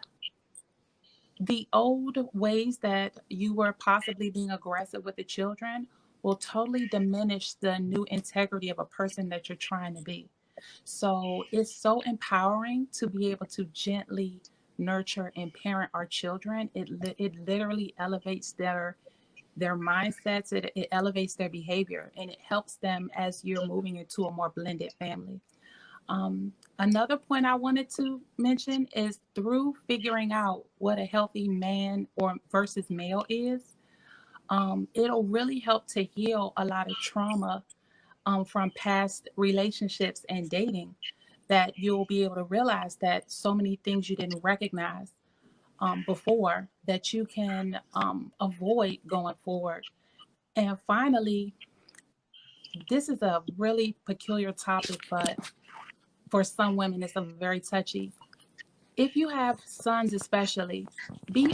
ways that you were possibly being aggressive with the children will totally diminish the new integrity of a person that you're trying to be. So it's so empowering to be able to gently nurture and parent our children. It literally elevates their mindsets. It elevates their behavior, and it helps them as you're moving into a more blended family. Another point I wanted to mention is, through figuring out what a healthy man or versus male is, it'll really help to heal a lot of trauma from past relationships and dating, that you'll be able to realize that so many things you didn't recognize before, that you can avoid going forward. And finally, this is a really peculiar topic, but for some women, it's a very touchy. If you have sons, especially, be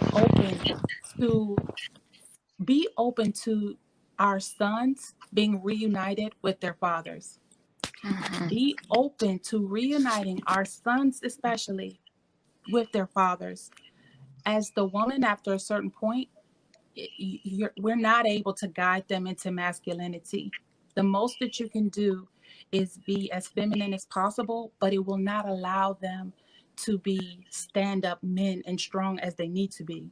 open to our sons being reunited with their fathers. Be open to reuniting our sons, especially, with their fathers. As the woman, after a certain point, we're not able to guide them into masculinity. The most that you can do is be as feminine as possible, but it will not allow them to be stand-up men and strong as they need to be.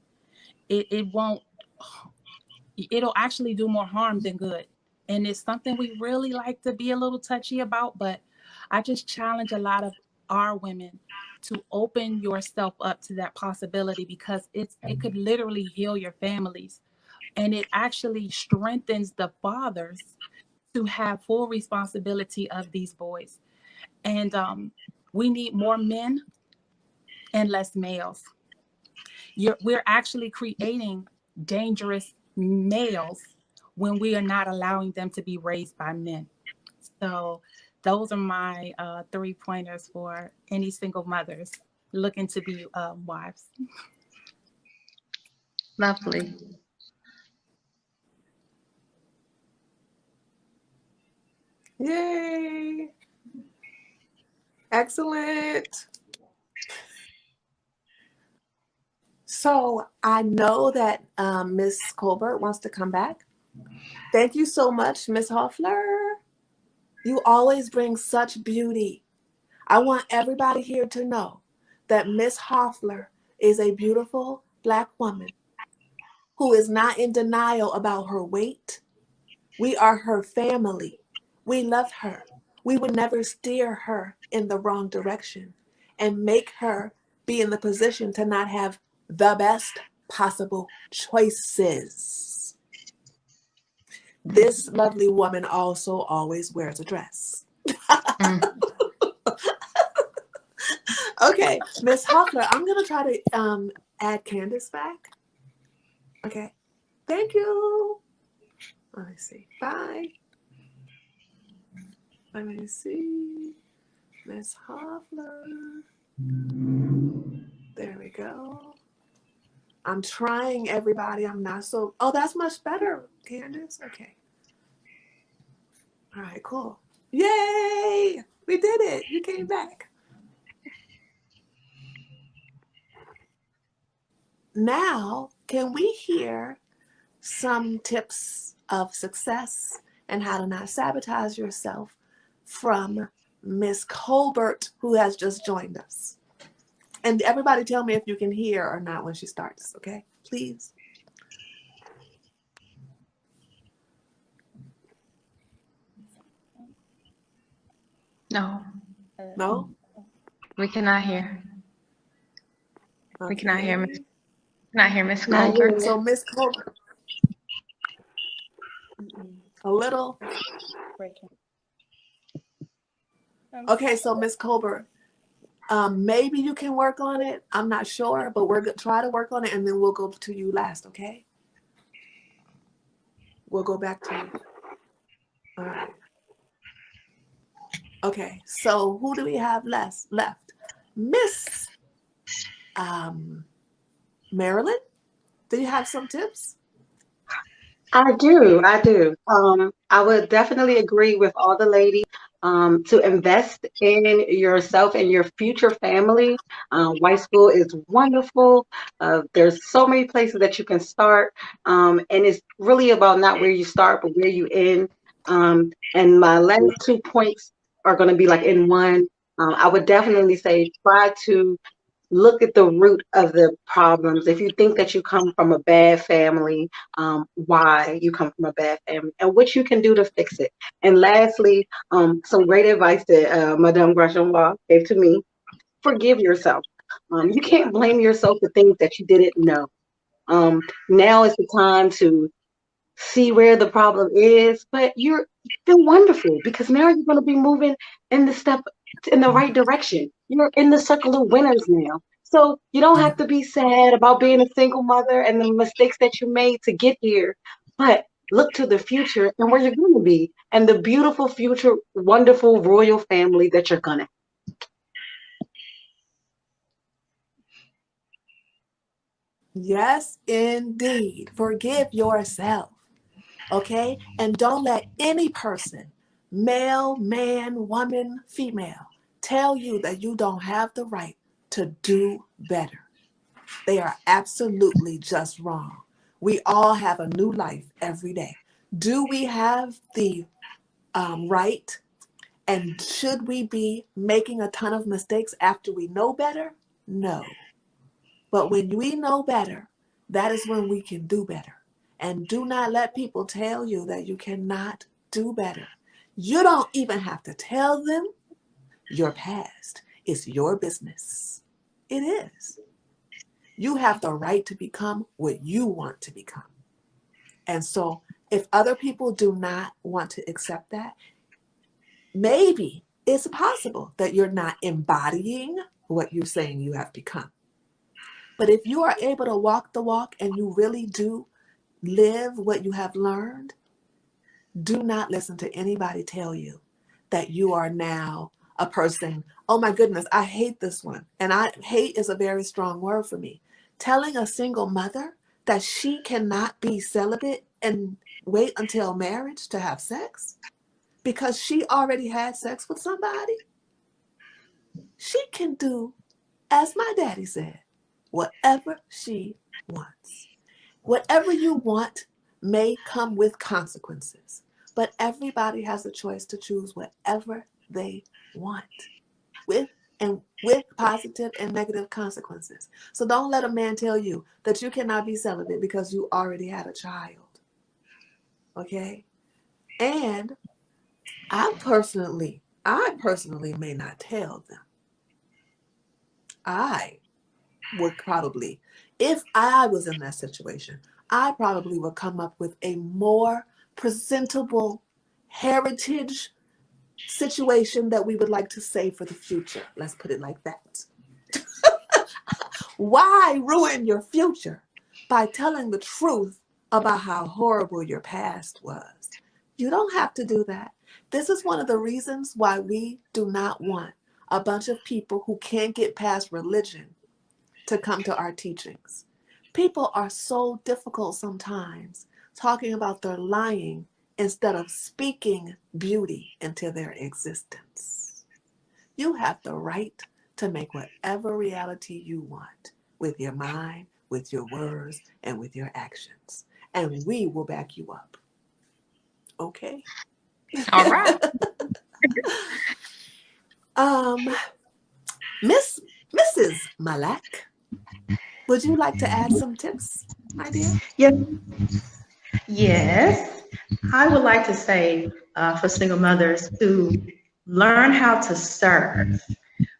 It won't, it'll actually do more harm than good. And it's something we really like to be a little touchy about, but I just challenge a lot of our women to open yourself up to that possibility, because it could literally heal your families. And it actually strengthens the fathers to have full responsibility of these boys. And we need more men and less males. We're actually creating dangerous males when we are not allowing them to be raised by men. So those are my 3 pointers for any single mothers looking to be wives. Lovely. Yay. Excellent. So I know that Ms. Colbert wants to come back. Thank you so much, Ms. Hoffler. You always bring such beauty. I want everybody here to know that Ms. Hoffler is a beautiful Black woman who is not in denial about her weight. We are her family. We love her. We would never steer her in the wrong direction and make her be in the position to not have the best possible choices. This lovely woman also always wears a dress. Okay, Ms. Hoffler, I'm going to try to add Candace back. Okay, thank you. Let me see. Bye. Let me see. Ms. Hoffler. There we go. I'm trying, everybody. I'm not so. Oh, that's much better, Candace. Okay. All right, cool. Yay! We did it. You came back. Now, can we hear some tips of success and how to not sabotage yourself from Miss Colbert, who has just joined us? And everybody tell me if you can hear or not when she starts, okay? Please. No, No? we cannot hear. We cannot hear Miss. Okay. Cannot hear Miss Not Colbert. yet. So Miss Colbert, a little. Breaking. Okay, so Miss Colbert, maybe you can work on it. I'm not sure, but we're gonna try to work on it, and then we'll go to you last, okay? We'll go back to you. All right. Okay, so who do we have left? Miss Marilyn, do you have some tips? I do. I would definitely agree with all the ladies to invest in yourself and your future family. White school is wonderful. There's so many places that you can start, and it's really about not where you start, but where you end. And my last 2 points are going to be like in one. I would definitely say try to look at the root of the problems. If you think that you come from a bad family, why you come from a bad family and what you can do to fix it. And lastly, some great advice that Madame Grandchamp gave to me: forgive yourself. You can't blame yourself for things that you didn't know. Now is the time to see where the problem is, but you're doing wonderful because now you're going to be moving in the right direction. You're in the circle of winners now. So you don't have to be sad about being a single mother and the mistakes that you made to get here, but look to the future and where you're going to be and the beautiful future, wonderful royal family that you're going to. Yes, indeed. Forgive yourself, okay? And don't let any person, male, man, woman, female, tell you that you don't have the right to do better. They are absolutely just wrong. We all have a new life every day. Do we have the right? And should we be making a ton of mistakes after we know better? No. But when we know better, that is when we can do better. And do not let people tell you that you cannot do better. You don't even have to tell them your past. It's your business. It is. You have the right to become what you want to become. And so if other people do not want to accept that, maybe it's possible that you're not embodying what you're saying you have become. But if you are able to walk the walk and you really do live what you have learned, do not listen to anybody tell you that you are now a person. Oh my goodness, I hate this one. And hate is a very strong word for me. Telling a single mother that she cannot be celibate and wait until marriage to have sex because she already had sex with somebody. She can do, as my daddy said, whatever she wants. Whatever you want may come with consequences, but everybody has a choice to choose whatever they want with positive and negative consequences. So don't let a man tell you that you cannot be celibate because you already had a child. Okay? And I personally may not tell them. I would probably, if I was in that situation, I probably would come up with a more presentable heritage situation that we would like to say for the future. Let's put it like that. Why ruin your future by telling the truth about how horrible your past was? You don't have to do that. This is one of the reasons why we do not want a bunch of people who can't get past religion to come to our teachings. People are so difficult sometimes talking about their lying instead of speaking beauty into their existence. You have the right to make whatever reality you want with your mind, with your words, and with your actions. And we will back you up. Okay? All right. Mrs. Malak, would you like to add some tips, my dear? Yes, I would like to say for single mothers to learn how to serve.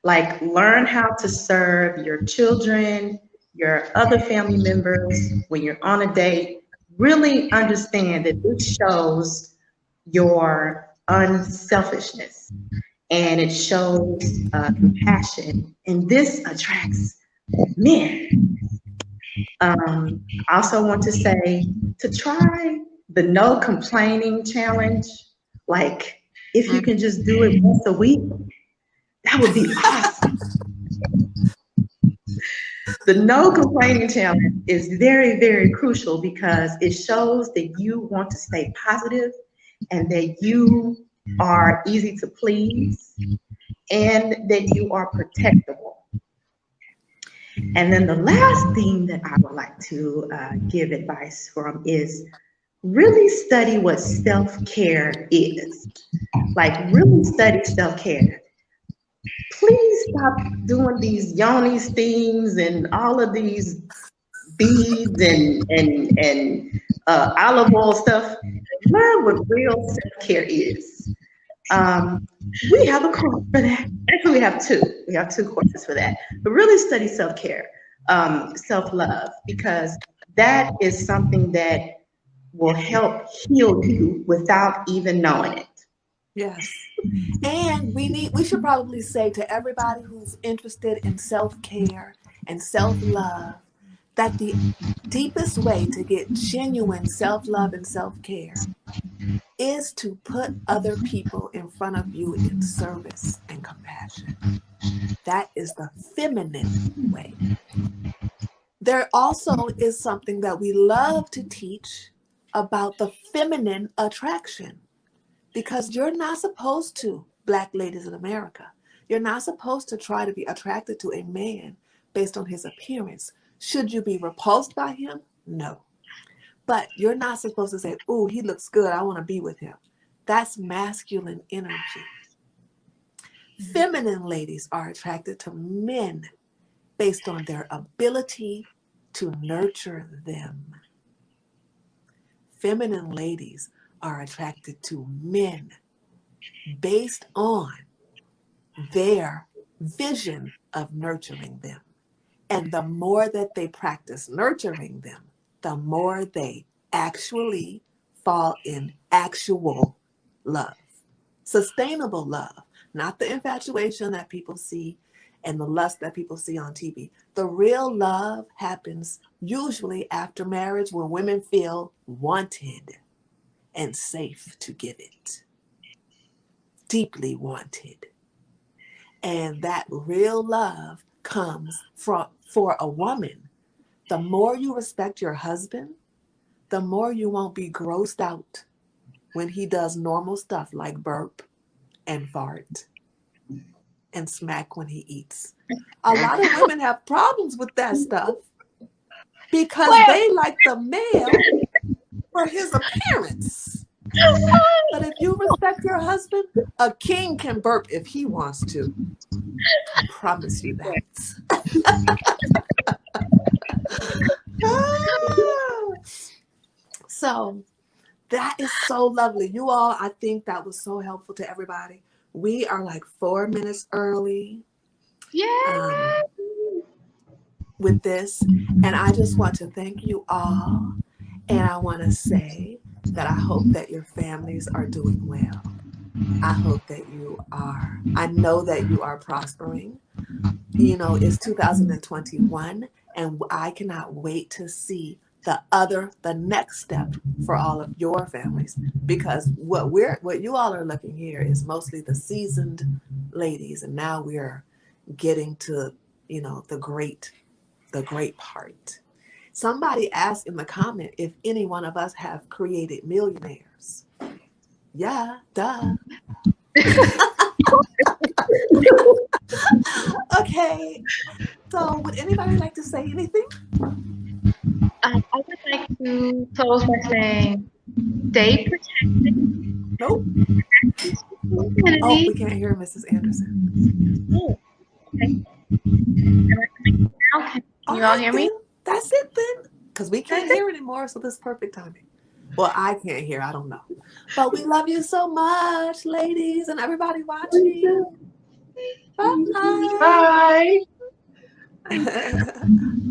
Like, learn how to serve your children, your other family members when you're on a date. Really understand that this shows your unselfishness and it shows compassion, and this attracts men. I also want to say to try the no complaining challenge. Like, if you can just do it once a week, that would be awesome. The no complaining challenge is very, very crucial because it shows that you want to stay positive and that you are easy to please and that you are protectable. And then the last thing that I would like to give advice from is really study what self-care is. Like, really study self-care. Please stop doing these yoni's things and all of these beads and olive oil stuff. Learn what real self-care is. We have a course for that. Actually, we have two. We have two courses for that. But really study self-care, self-love, because that is something that will help heal you without even knowing it. Yes. And we should probably say to everybody who's interested in self-care and self-love that the deepest way to get genuine self-love and self-care is to put other people in front of you in service and compassion. That is the feminine way. There also is something that we love to teach about the feminine attraction, because you're not supposed to, Black ladies in America, you're not supposed to try to be attracted to a man based on his appearance. Should you be repulsed by him? No. But you're not supposed to say, "Ooh, he looks good, I want to be with him." That's masculine energy. Feminine ladies are attracted to men based on their ability to nurture them. Feminine ladies are attracted to men based on their vision of nurturing them. And the more that they practice nurturing them, the more they actually fall in actual love. Sustainable love, not the infatuation that people see and the lust that people see on TV. The real love happens usually after marriage when women feel wanted and safe to give it. Deeply wanted. And that real love comes for a woman. The more you respect your husband, the more you won't be grossed out when he does normal stuff like burp and fart and smack when he eats. A lot of women have problems with that stuff because they like the male for his appearance. But if you respect your husband, a king can burp if he wants to. I promise you that. So that is so lovely. You all, I think that was so helpful to everybody. We are like 4 minutes early with this. And I just want to thank you all. And I want to say that I hope that your families are doing well. I hope that I know that you are prospering. You know, it's 2021, and I cannot wait to see the next step for all of your families, because what you all are looking here is mostly the seasoned ladies, and now we're getting to, you know, the great part. Somebody asked in the comment if any one of us have created millionaires. Yeah, duh. Okay, so would anybody like to say anything? I would like to close by saying, stay protected. Nope. Oh, we can't hear Mrs. Anderson. Oh, okay. Now, can you all hear me? Then. That's it then, because we can't hear anymore, so this is perfect timing. Well, I can't hear, I don't know. But we love you so much, ladies, and everybody watching. Bye. Bye.